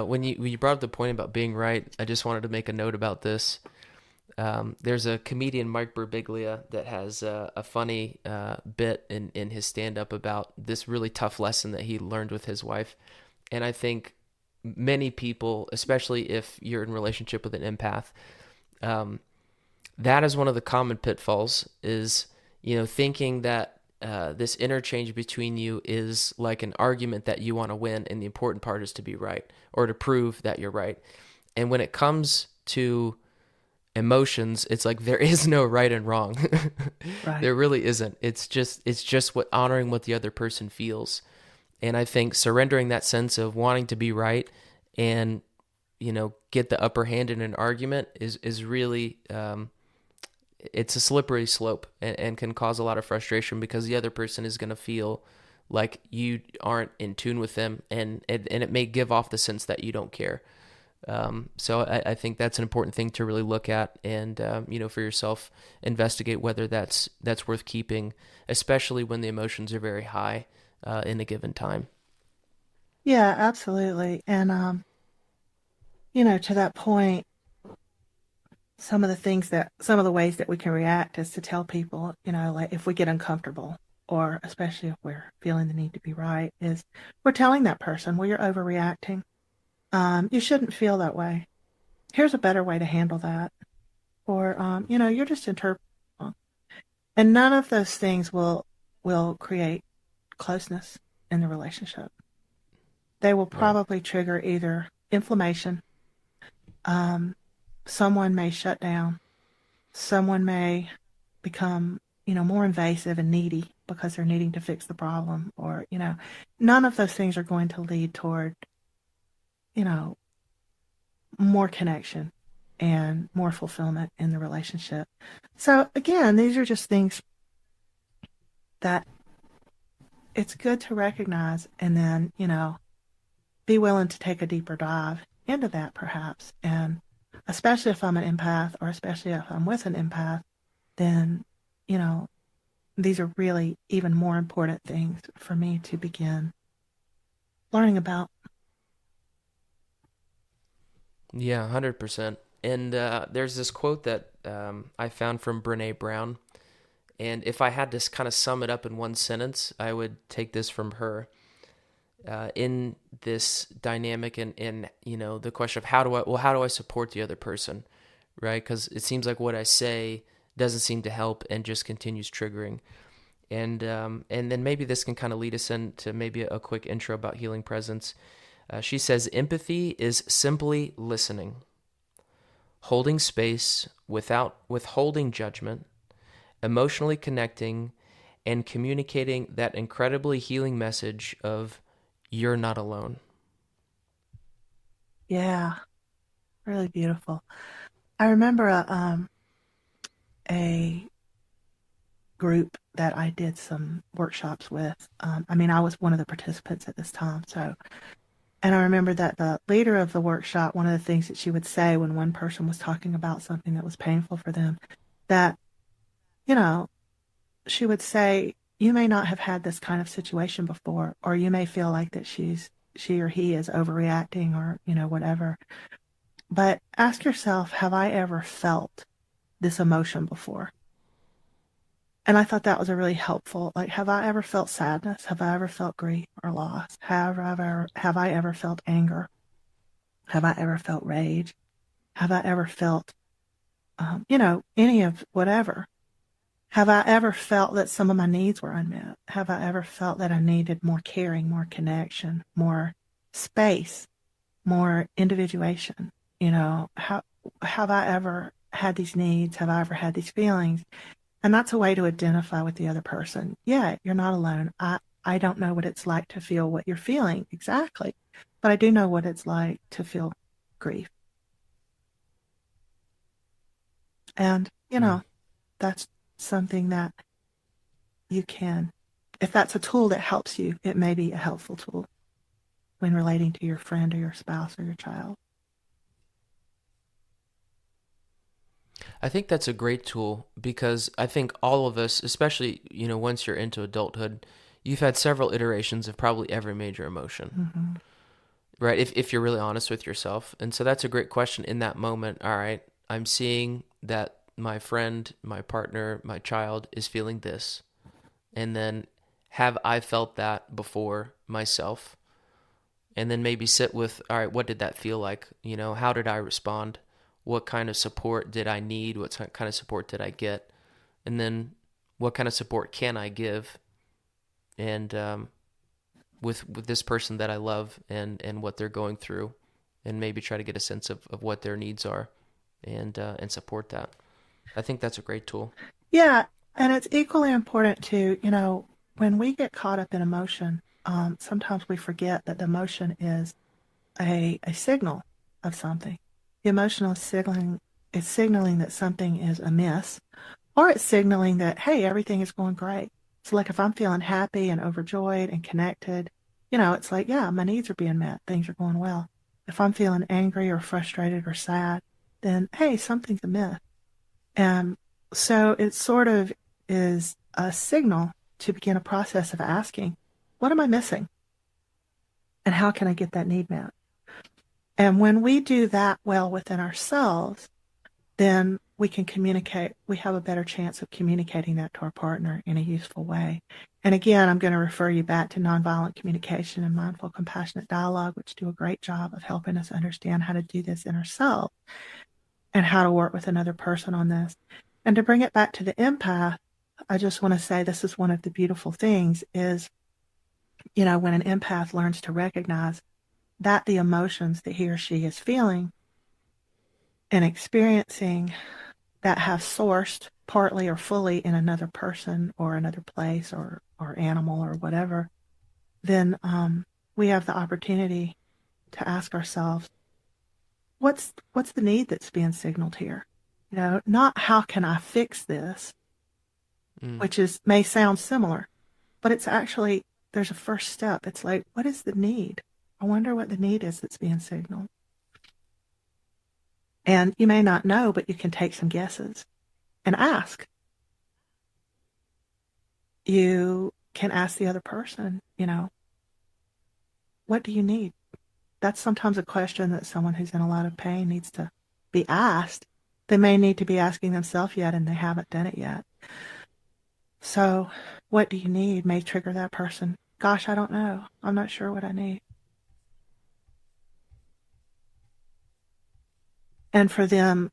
when you brought up the point about being right, I just wanted to make a note about this. There's a comedian, Mike Birbiglia, that has a funny bit in his stand up about this really tough lesson that he learned with his wife. And I think many people, especially if you're in relationship with an empath, um, that is one of the common pitfalls is, thinking that this interchange between you is like an argument that you want to win, and the important part is to be right or to prove that you're right. And when it comes to emotions, it's like there is no right and wrong. Right. There really isn't. It's just what honoring what the other person feels. And I think surrendering that sense of wanting to be right and get the upper hand in an argument is really it's a slippery slope and can cause a lot of frustration because the other person is going to feel like you aren't in tune with them, and it may give off the sense that you don't care. So I think that's an important thing to really look at and for yourself investigate whether that's worth keeping, especially when the emotions are very high in a given time. Yeah, absolutely. And to that point, some of the ways that we can react is to tell people, like if we get uncomfortable, or especially if we're feeling the need to be right, is we're telling that person, well, you're overreacting. You shouldn't feel that way. Here's a better way to handle that. Or, you're just interpreting. And none of those things will create closeness in the relationship. They will Right. probably trigger either inflammation, um, someone may shut down, someone may become, more invasive and needy because they're needing to fix the problem, or, none of those things are going to lead toward, you know, more connection and more fulfillment in the relationship. So again, these are just things that it's good to recognize, and then, be willing to take a deeper dive into that perhaps. And especially if I'm an empath, or especially if I'm with an empath, then, you know, these are really even more important things for me to begin learning about. Yeah, 100%. And there's this quote that I found from Brene Brown. And if I had to kind of sum it up in one sentence, I would take this from her. In this dynamic, and the question of how do I support the other person, right? Because it seems like what I say doesn't seem to help and just continues triggering. And then maybe this can kind of lead us into maybe a quick intro about healing presence. She says empathy is simply listening, holding space without withholding judgment, emotionally connecting, and communicating that incredibly healing message of you're not alone. Yeah, really beautiful. I remember a group that I did some workshops with. I mean, I was one of the participants at this time. So, and I remember that the leader of the workshop, one of the things that she would say when one person was talking about something that was painful for them, that, you know, she would say, you may not have had this kind of situation before, or you may feel like that she or he is overreacting, or, whatever. But ask yourself, have I ever felt this emotion before? And I thought that was a really helpful, like, have I ever felt sadness? Have I ever felt grief or loss? Have I ever felt anger? Have I ever felt rage? Have I ever felt, any of whatever? Have I ever felt that some of my needs were unmet? Have I ever felt that I needed more caring, more connection, more space, more individuation? How have I ever had these needs? Have I ever had these feelings? And that's a way to identify with the other person. Yeah, you're not alone. I don't know what it's like to feel what you're feeling exactly, but I do know what it's like to feel grief. And, Mm. that's something that you can, if that's a tool that helps you, it may be a helpful tool when relating to your friend or your spouse or your child. I think that's a great tool because I think all of us, especially, once you're into adulthood, you've had several iterations of probably every major emotion, Mm-hmm. right? If you're really honest with yourself. And so that's a great question in that moment. All right, I'm seeing that my friend, my partner, my child is feeling this. And then have I felt that before myself? And then maybe sit with, all right, what did that feel like? How did I respond? What kind of support did I need? What kind of support did I get? And then what kind of support can I give? And with this person that I love, and what they're going through, and maybe try to get a sense of what their needs are, and support that. I think that's a great tool. Yeah, and it's equally important to, when we get caught up in emotion, sometimes we forget that the emotion is a signal of something. The emotional signaling is signaling that something is amiss, or it's signaling that, hey, everything is going great. So, like, if I'm feeling happy and overjoyed and connected, it's like, yeah, my needs are being met, things are going well. If I'm feeling angry or frustrated or sad, then, hey, something's amiss. And so it sort of is a signal to begin a process of asking, what am I missing? And how can I get that need met? And when we do that well within ourselves, then we can communicate. We have a better chance of communicating that to our partner in a useful way. And again, I'm going to refer you back to nonviolent communication and mindful, compassionate dialogue, which do a great job of helping us understand how to do this in ourselves and how to work with another person on this. And to bring it back to the empath, I just want to say this is one of the beautiful things is, when an empath learns to recognize that the emotions that he or she is feeling and experiencing that have sourced partly or fully in another person or another place or animal or whatever, then we have the opportunity to ask ourselves, what's the need that's being signaled here? Not how can I fix this, Mm. which is may sound similar, but it's actually there's a first step. It's like, what is the need? I wonder what the need is that's being signaled. And you may not know, but you can take some guesses and ask. You can ask the other person, what do you need? That's sometimes a question that someone who's in a lot of pain needs to be asked. They may need to be asking themselves yet, and they haven't done it yet. So, what do you need may trigger that person. Gosh, I don't know. I'm not sure what I need. And for them,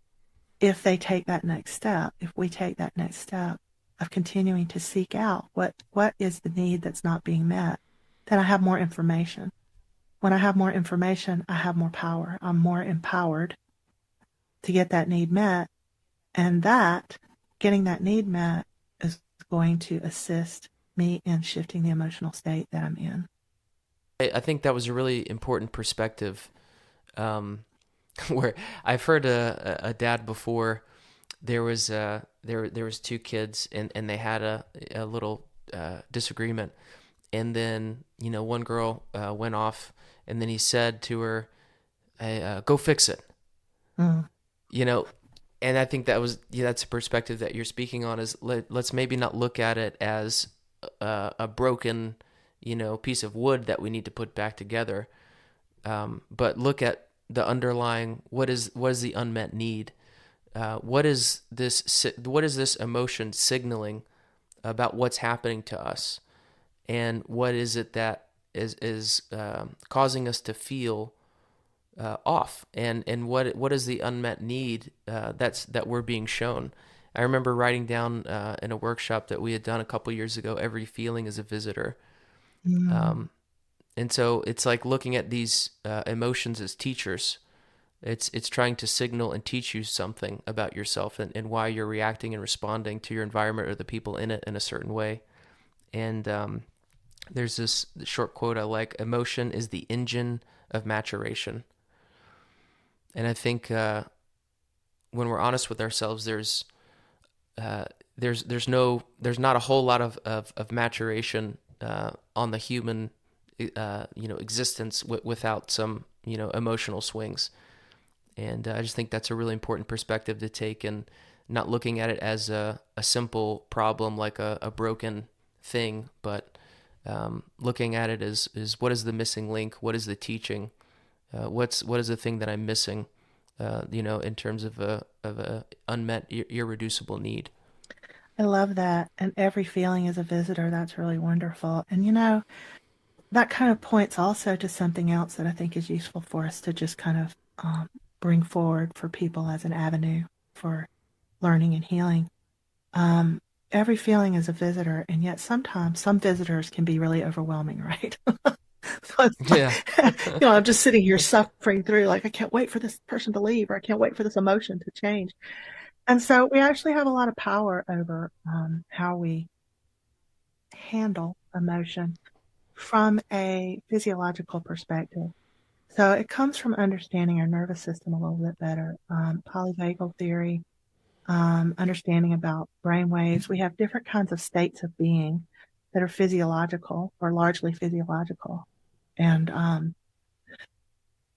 if they take that next step, if we take that next step of continuing to seek out what is the need that's not being met, then I have more information. When I have more information, I have more power. I'm more empowered to get that need met. And getting that need met, is going to assist me in shifting the emotional state that I'm in. I think that was a really important perspective. Um, where I've heard a dad before. There was two kids and they had a little disagreement, and then one girl went off, and then he said to her, "Hey, go fix it." Mm, You know, and I think that was that's a perspective that you're speaking on. Is let's maybe not look at it as a broken piece of wood that we need to put back together, but look at the underlying what is the unmet need. What is this emotion signaling about what's happening to us, and what is it that is causing us to feel off, and what is the unmet need that we're being shown. I remember writing down in a workshop that we had done a couple years ago, every feeling is a visitor. mm. um, and so it's like looking at these emotions as teachers. It's trying to signal and teach you something about yourself, and why you're reacting and responding to your environment or the people in it in a certain way. And there's this short quote I like: "Emotion is the engine of maturation." And I think when we're honest with ourselves, uh, there's not a whole lot of maturation on the human existence without some emotional swings. And I just think that's a really important perspective to take, and not looking at it as a simple problem like a broken thing, but looking at it as what is the missing link, what is the teaching, what is the thing that I'm missing, in terms of a unmet irreducible need. I love that. And every feeling is a visitor. That's really wonderful. And that kind of points also to something else that I think is useful for us to just kind of bring forward for people as an avenue for learning and healing. Um, every feeling is a visitor, and yet sometimes some visitors can be really overwhelming, right? So it's Yeah. like, I'm just sitting here suffering through, like, I can't wait for this person to leave, or I can't wait for this emotion to change. And so we actually have a lot of power over how we handle emotion from a physiological perspective. So it comes from understanding our nervous system a little bit better. Polyvagal theory, understanding about brain waves. We have different kinds of states of being that are physiological or largely physiological. And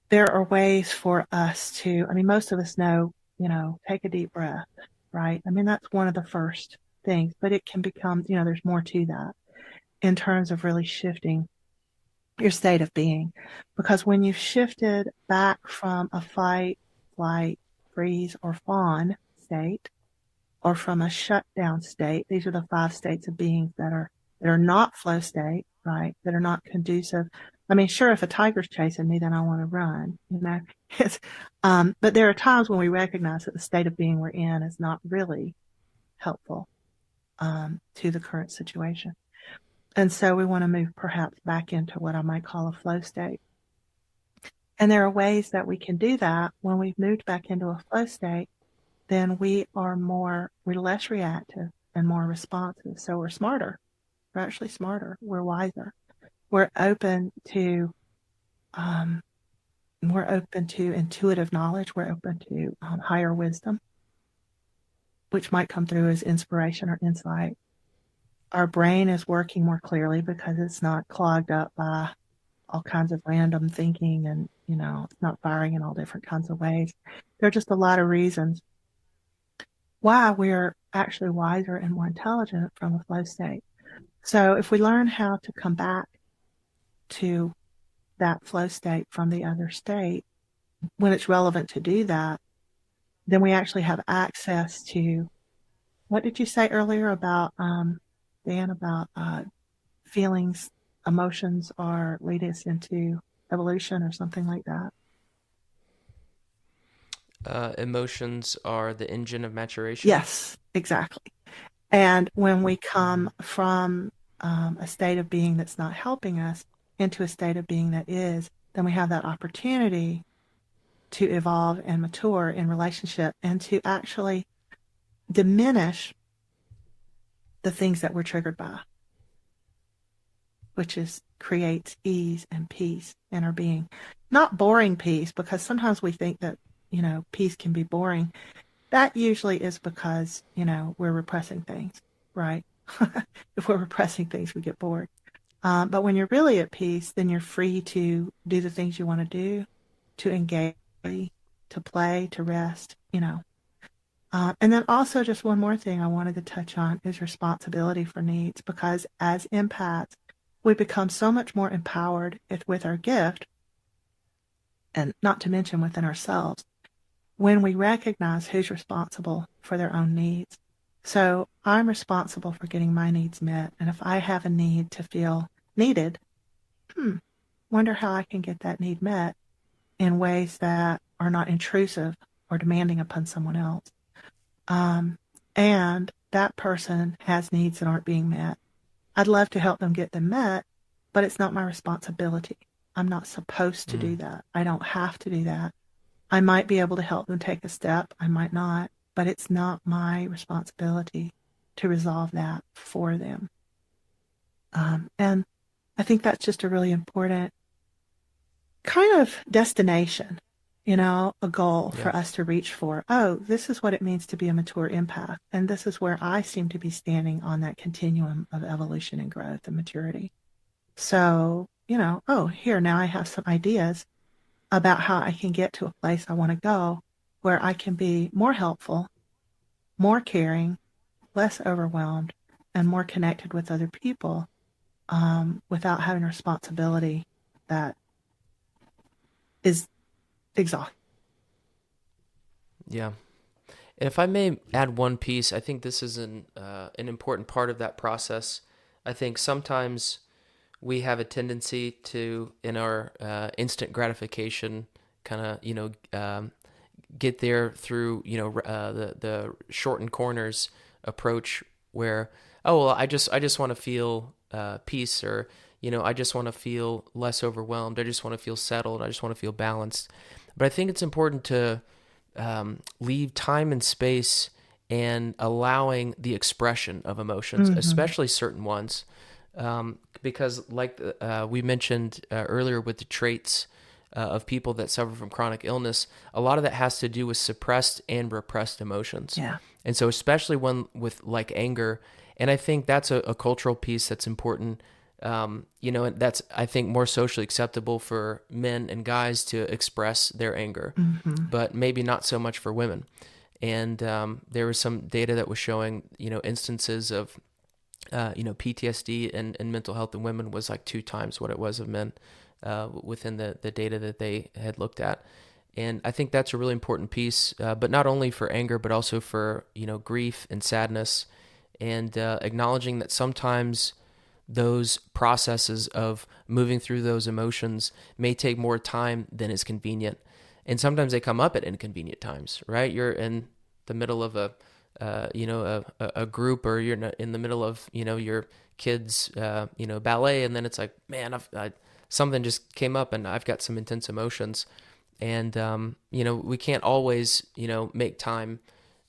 there are ways for us to, I mean, most of us know, take a deep breath, right? I mean, that's one of the first things, but it can become, there's more to that in terms of really shifting your state of being. Because when you've shifted back from a fight, flight, freeze or fawn state, or from a shutdown state. These are the five states of beings that are not flow state, right? That are not conducive. I mean, sure, if a tiger's chasing me, then I want to run, you know. It's, but there are times when we recognize that the state of being we're in is not really helpful to the current situation. And so we want to move perhaps back into what I might call a flow state. And there are ways that we can do that when we've moved back into a flow state, then we're less reactive and more responsive. So we're smarter. We're actually smarter. We're wiser. We're open to, um, we're open to intuitive knowledge. We're open to higher wisdom, which might come through as inspiration or insight. Our brain is working more clearly because it's not clogged up by all kinds of random thinking, and, it's not firing in all different kinds of ways. There are just a lot of reasons why we're actually wiser and more intelligent from a flow state. So if we learn how to come back to that flow state from the other state when it's relevant to do that, then we actually have access to, what did you say earlier about, Dan, about feelings, emotions are lead us into evolution or something like that? Emotions are the engine of maturation. Yes, exactly. And when we come from a state of being that's not helping us into a state of being that is, then we have that opportunity to evolve and mature in relationship and to actually diminish the things that we're triggered by, which is creates ease and peace in our being. Not boring peace, because sometimes we think that, peace can be boring. That usually is because, we're repressing things, right? If we're repressing things, we get bored. But when you're really at peace, then you're free to do the things you want to do, to engage, to play, to rest. And then also, just one more thing I wanted to touch on is responsibility for needs, because as empaths, we become so much more empowered with our gift, and not to mention within ourselves, when we recognize who's responsible for their own needs. So I'm responsible for getting my needs met. And if I have a need to feel needed, wonder how I can get that need met in ways that are not intrusive or demanding upon someone else. Um, and that person has needs that aren't being met. I'd love to help them get them met, but it's not my responsibility. I'm not supposed to do Mm. that. I don't have to do that. I might be able to help them take a step. I might not, but it's not my responsibility to resolve that for them. And I think that's just a really important kind of destination, a goal Yeah. for us to reach for. Oh, this is what it means to be a mature empath. And this is where I seem to be standing on that continuum of evolution and growth and maturity. So, oh, here, now I have some ideas about how I can get to a place I want to go where I can be more helpful, more caring, less overwhelmed, and more connected with other people, without having a responsibility that is exhausting. Yeah. And if I may add one piece, I think this is an important part of that process. I think sometimes we have a tendency to, in our instant gratification, kind of get there through the shortened corners approach, where, oh well, I just want to feel peace, or I just want to feel less overwhelmed. I just want to feel settled. I just want to feel balanced. But I think it's important to leave time and space and allowing the expression of emotions, Mm-hmm. especially certain ones, because like we mentioned earlier with the traits of people that suffer from chronic illness, a lot of that has to do with suppressed and repressed emotions. Yeah. And so especially one with like anger, and I think that's a cultural piece that's important. And that's, I think, more socially acceptable for men and guys to express their anger, Mm-hmm. but maybe not so much for women. And there was some data that was showing, instances of, PTSD and mental health in women was like 2 times what it was of men, within the data that they had looked at. And I think that's a really important piece, but not only for anger, but also for, grief and sadness, and acknowledging that sometimes those processes of moving through those emotions may take more time than is convenient. And sometimes they come up at inconvenient times, right? You're in the middle of a group, or you're in the middle of, your kids, ballet. And then it's like, man, something just came up and I've got some intense emotions. And, we can't always, make time,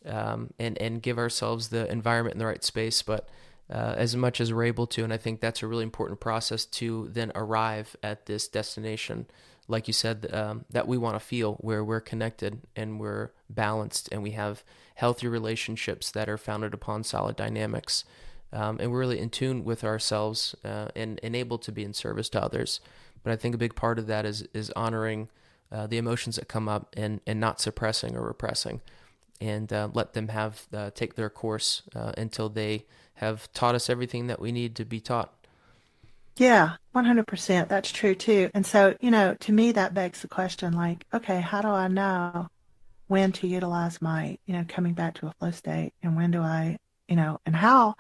and give ourselves the environment and the right space, but as much as we're able to. And I think that's a really important process to then arrive at this destination, like you said, that we want to feel, where we're connected and we're balanced and we have healthy relationships that are founded upon solid dynamics. And we're really in tune with ourselves, and able to be in service to others. But I think a big part of that is honoring the emotions that come up, and not suppressing or repressing, and let them have take their course until they have taught us everything that we need to be taught. Yeah, 100%. That's true too. And so, to me, that begs the question like, okay, how do I know when to utilize my, coming back to a flow state, and when do I, and how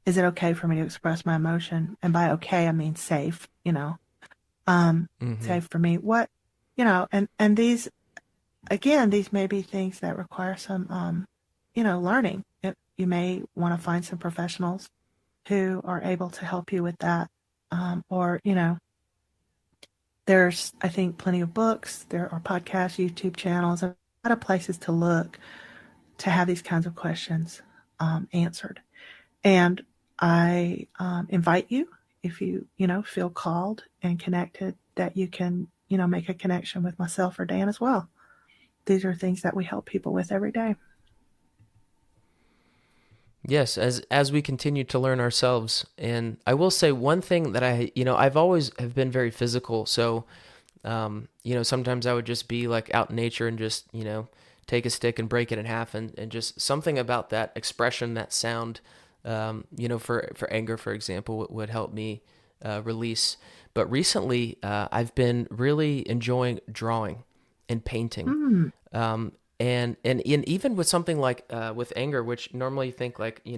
is it okay for me to express my emotion? And by okay, I mean safe, um, Mm-hmm. safe for me. And these, again, these may be things that require some, learning. You may want to find some professionals who are able to help you with that. Or, there's, I think, plenty of books, there are podcasts, YouTube channels, a lot of places to look to have these kinds of questions answered. And I invite you, if you, feel called and connected, that you can, make a connection with myself or Dan as well. These are things that we help people with every day. Yes, as we continue to learn ourselves. And I will say one thing that I've always have been very physical. So, sometimes I would just be like out in nature and just, take a stick and break it in half, and just something about that expression, that sound, for anger, for example, would help me release. But recently, I've been really enjoying drawing and painting. Mm, Um, and even with something like with anger, which normally you think like, you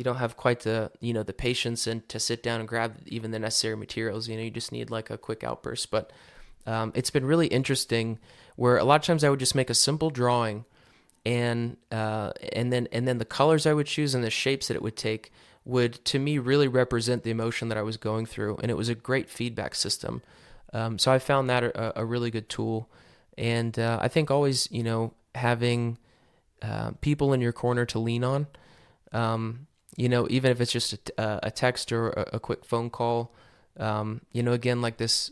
don't have quite the patience and to sit down and grab even the necessary materials. You just need like a quick outburst. But it's been really interesting, where a lot of times I would just make a simple drawing, and then the colors I would choose and the shapes that it would take would, to me, really represent the emotion that I was going through, and it was a great feedback system. So I found that a really good tool. And I think always, having people in your corner to lean on, even if it's just a text or a quick phone call, again, like this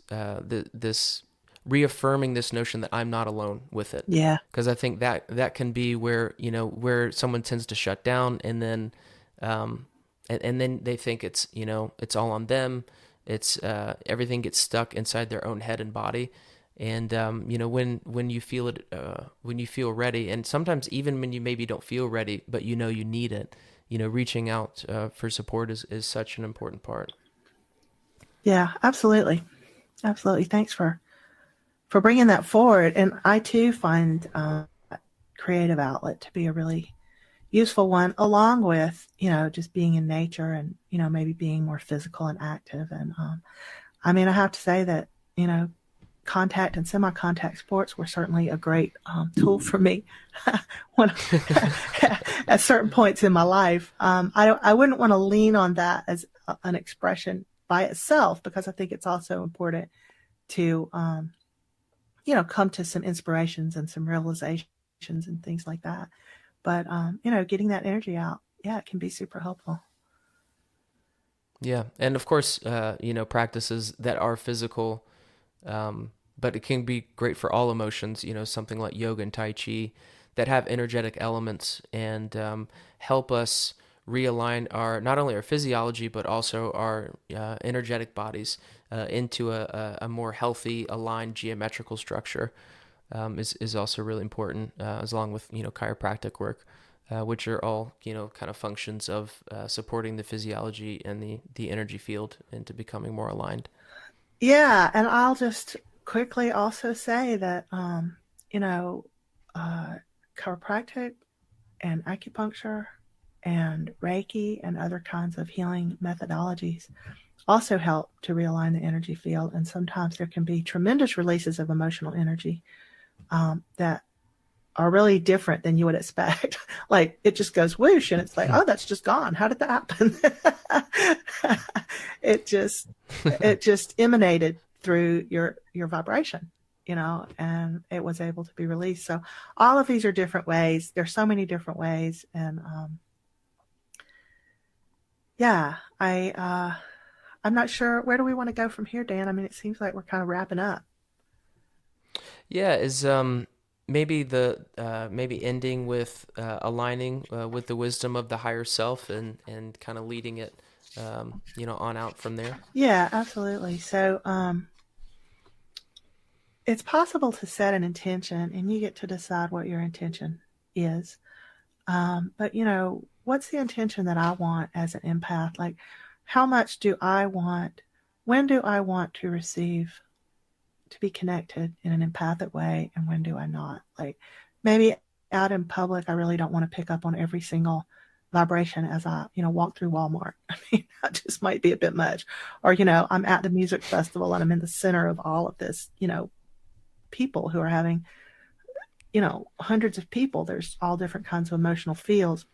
reaffirming this notion that I'm not alone with it. yeah. Because I think that can be where someone tends to shut down, and then and then they think it's all on them. It's everything gets stuck inside their own head and body. And when you feel it, when you feel ready, and sometimes even when you maybe don't feel ready, but you need it, reaching out for support is such an important part. Yeah, absolutely. Absolutely. Thanks for bringing that forward. And I too find creative outlet to be a really useful one, along with, just being in nature and, maybe being more physical and active. And I mean, I have to say that, contact and semi-contact sports were certainly a great tool for me when at certain points in my life. I wouldn't want to lean on that as an expression by itself, because I think it's also important to come to some inspirations and some realizations and things like that. But getting that energy out, yeah, it can be super helpful. Yeah, and of course, practices that are physical, but it can be great for all emotions. Something like yoga and tai chi that have energetic elements, and help us realign our not only our physiology but also our energetic bodies into a more healthy, aligned geometrical structure. Is also really important, as along with chiropractic work, which are all kind of functions of supporting the physiology and the energy field into becoming more aligned. Yeah, and I'll just quickly also say that you know, uh, chiropractic and acupuncture and Reiki and other kinds of healing methodologies also help to realign the energy field. And sometimes there can be tremendous releases of emotional energy that are really different than you would expect. Like it just goes whoosh and it's like, oh, that's just gone. How did that happen? it just it just emanated through your vibration, and it was able to be released. So all of these are different ways. There's so many different ways. And yeah, I'm not sure, where do we want to go from here, Dan? I mean, it seems like we're kind of wrapping up. Yeah, is maybe the maybe ending with aligning with the wisdom of the higher self and kind of leading it on out from there. Yeah, absolutely. So it's possible to set an intention and you get to decide what your intention is. But what's the intention that I want as an empath? Like, how much do I want? When do I want to receive, to be connected in an empathic way, and when do I not? Like, maybe out in public, I really don't want to pick up on every single vibration as I, walk through Walmart. I mean, that just might be a bit much. Or, I'm at the music festival and I'm in the center of all of this, people who are having, hundreds of people. There's all different kinds of emotional fields.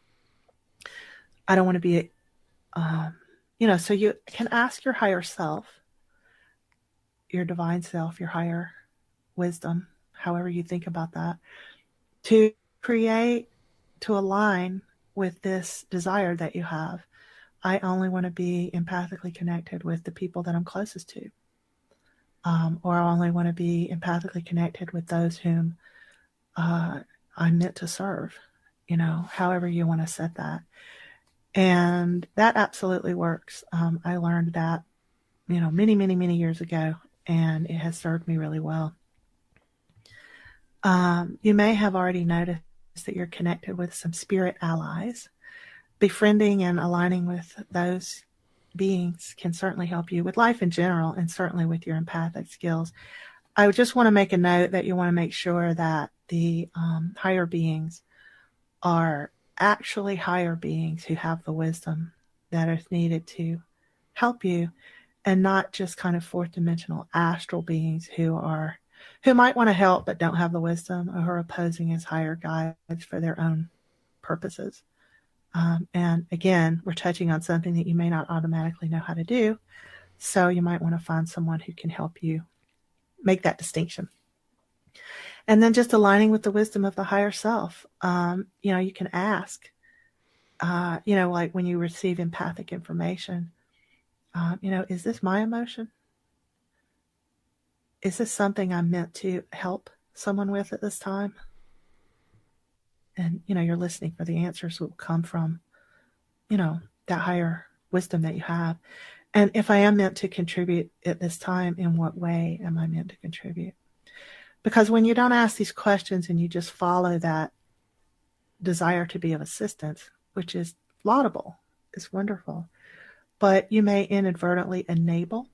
I don't want to be, so you can ask your higher self, your divine self, your higher wisdom, however you think about that, to create, to align with this desire that you have. I only want to be empathically connected with the people that I'm closest to. Or I only want to be empathically connected with those whom uh, I'm meant to serve, however you want to set that. And that absolutely works. I learned that, many, many, many years ago, and it has served me really well. You may have already noticed that you're connected with some spirit allies. Befriending and aligning with those beings can certainly help you with life in general and certainly with your empathic skills. I would just want to make a note that you want to make sure that the higher beings are actually higher beings who have the wisdom that is needed to help you, and not just kind of fourth dimensional astral beings who might want to help but don't have the wisdom, or who are posing as higher guides for their own purposes. And again, we're touching on something that you may not automatically know how to do. So you might want to find someone who can help you make that distinction. And then just aligning with the wisdom of the higher self. You can ask, like when you receive empathic information, is this my emotion? Is this something I'm meant to help someone with at this time? And, you're listening for the answers that will come from, that higher wisdom that you have. And if I am meant to contribute at this time, in what way am I meant to contribute? Because when you don't ask these questions and you just follow that desire to be of assistance, which is laudable, it's wonderful, but you may inadvertently enable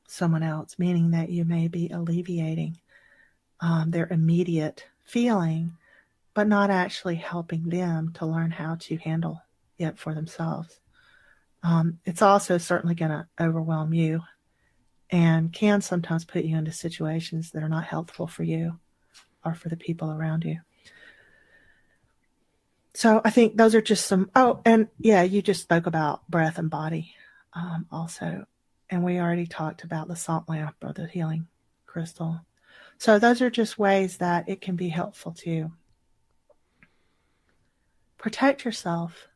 someone else, meaning that you may be alleviating their immediate feeling, but not actually helping them to learn how to handle it for themselves. It's also certainly going to overwhelm you and can sometimes put you into situations that are not helpful for you or for the people around you. So I think those are just some. Oh, and yeah, you just spoke about breath and body also. And we already talked about the salt lamp or the healing crystal. So those are just ways that it can be helpful to protect yourself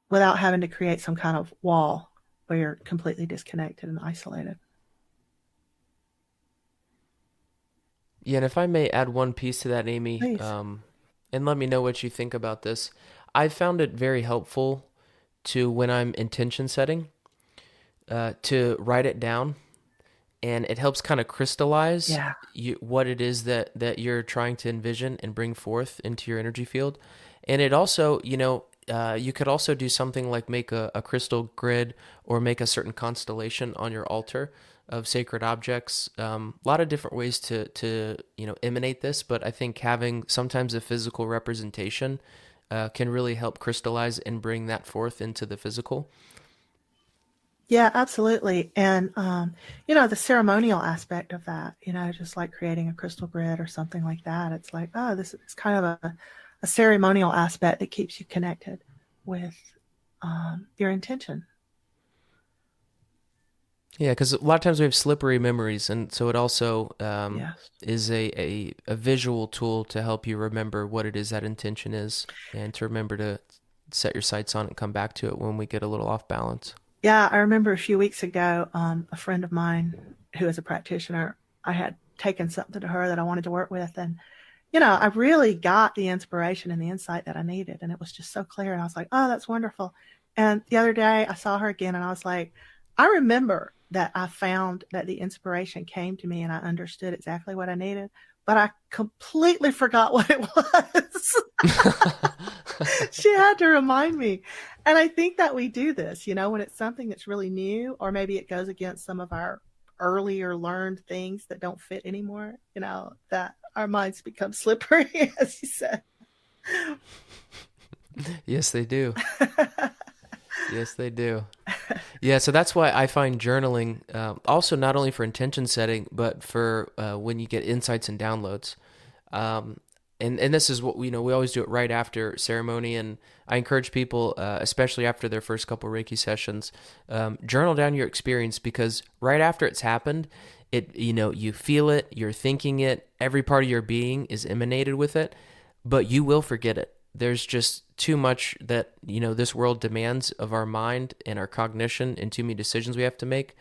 without having to create some kind of wall where you're completely disconnected and isolated. Yeah, and if I may add one piece to that, Amy, Please. and let me know what you think about this. I found it very helpful to, when I'm intention setting, to write it down, and it helps kind of crystallize Yeah. what it is that you're trying to envision and bring forth into your energy field. And it also, you could also do something like make a crystal grid or make a certain constellation on your altar of sacred objects. A lot of different ways to emanate this, but I think having sometimes a physical representation can really help crystallize and bring that forth into the physical. Yeah, absolutely. And, the ceremonial aspect of that, just like creating a crystal grid or something like that, it's like, oh, this is kind of a ceremonial aspect that keeps you connected with your intention. Yeah, because a lot of times we have slippery memories, and so it also Yes. is a visual tool to help you remember what it is that intention is, and to remember to set your sights on it and come back to it when we get a little off balance. Yeah, I remember a few weeks ago, a friend of mine who is a practitioner, I had taken something to her that I wanted to work with. And, I really got the inspiration and the insight that I needed. And it was just so clear. And I was like, oh, that's wonderful. And the other day I saw her again and I was like, I remember that I found that the inspiration came to me and I understood exactly what I needed, but I completely forgot what it was. She had to remind me. And I think that we do this, when it's something that's really new, or maybe it goes against some of our earlier learned things that don't fit anymore, that our minds become slippery, as you said. Yes, they do. Yes, they do. Yeah, so that's why I find journaling also not only for intention setting, but for when you get insights and downloads. Um, and this is what we always do it right after ceremony, and I encourage people, especially after their first couple Reiki sessions, journal down your experience because right after it's happened, you feel it, you're thinking it, every part of your being is emanated with it, but you will forget it. There's just too much that this world demands of our mind and our cognition, and too many decisions we have to make.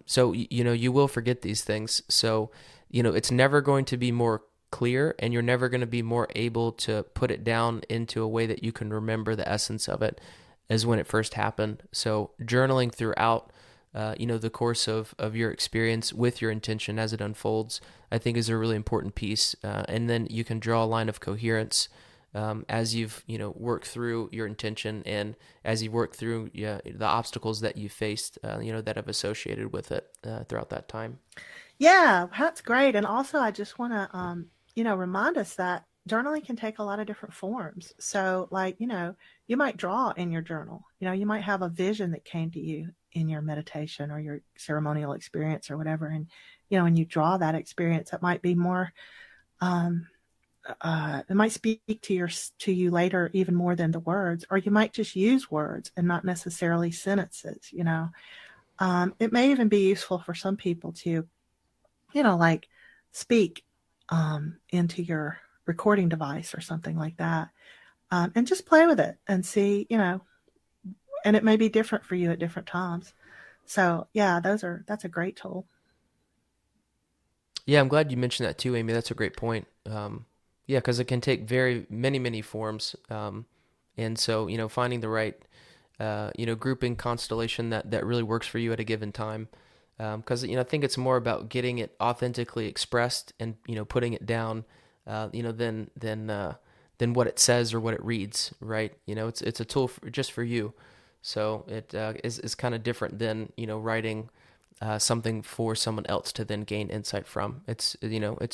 So you will forget these things. So it's never going to be more clear, and you're never going to be more able to put it down into a way that you can remember the essence of it as when it first happened. So journaling throughout the course of your experience with your intention as it unfolds, I think is a really important piece. And then you can draw a line of coherence as you've worked through your intention, and as you work through the obstacles that you faced, that have associated with it throughout that time. Yeah, that's great. And also, I just want to, remind us that journaling can take a lot of different forms. So, like, you might draw in your journal. You might have a vision that came to you in your meditation or your ceremonial experience or whatever. And, when you draw that experience, it might be more, um, it might speak to you later even more than the words, or you might just use words and not necessarily sentences. It may even be useful for some people to like speak into your recording device or something like that, and just play with it and see, and it may be different for you at different times. So yeah, that's a great tool. Yeah, I'm glad you mentioned that too, Amy. That's a great point. Yeah, because it can take very many forms, and so finding the right grouping constellation that really works for you at a given time. Because I think it's more about getting it authentically expressed and putting it down, than what it says or what it reads. Right? It's a tool just for you, so it is kind of different than writing something for someone else to then gain insight from. It's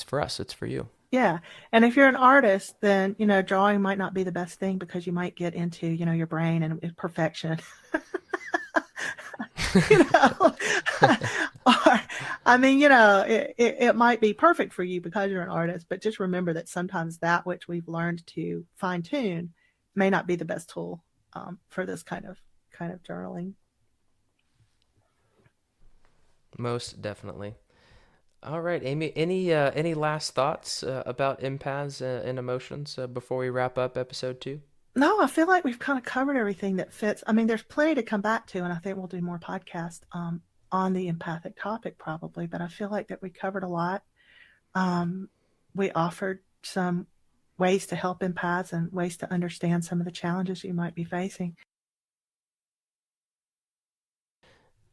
for us. It's for you. Yeah, and if you're an artist, then drawing might not be the best thing because you might get into your brain and perfection. you know or I mean, it might be perfect for you because you're an artist, but just remember that sometimes that which we've learned to fine tune may not be the best tool for this kind of journaling. Most definitely. All right, Amy. Any last thoughts about empaths and emotions before we wrap up episode 2? No, I feel like we've kind of covered everything that fits. I mean, there's plenty to come back to, and I think we'll do more podcasts on the empathic topic probably, but I feel like that we covered a lot. um, we offered some ways to help empaths and ways to understand some of the challenges you might be facing.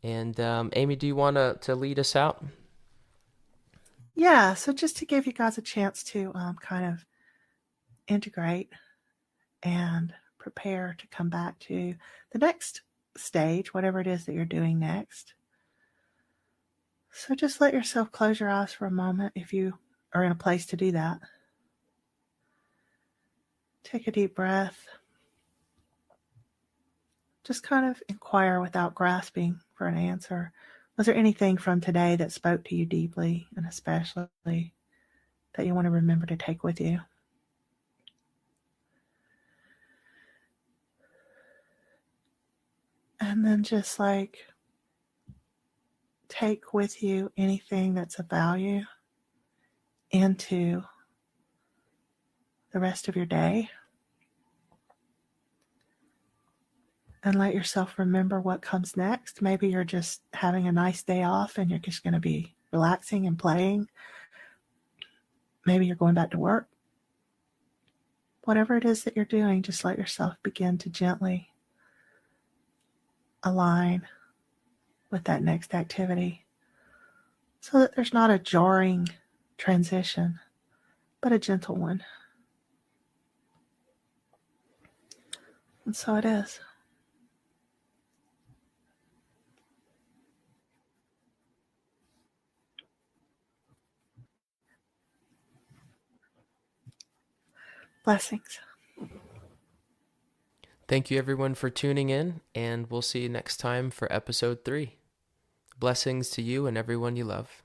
And Amy, do you want to lead us out? Yeah, so just to give you guys a chance to kind of integrate and prepare to come back to the next stage, whatever it is that you're doing next. So just let yourself close your eyes for a moment if you are in a place to do that. Take a deep breath. Just kind of inquire without grasping for an answer. Was there anything from today that spoke to you deeply and especially that you want to remember to take with you? And then just like take with you anything that's of value into the rest of your day and let yourself remember what comes next. Maybe you're just having a nice day off and you're just going to be relaxing and playing. Maybe you're going back to work. Whatever it is that you're doing, just let yourself begin to gently align with that next activity so that there's not a jarring transition, but a gentle one. And so it is. Blessings. Thank you, everyone, for tuning in, and we'll see you next time for episode 3. Blessings to you and everyone you love.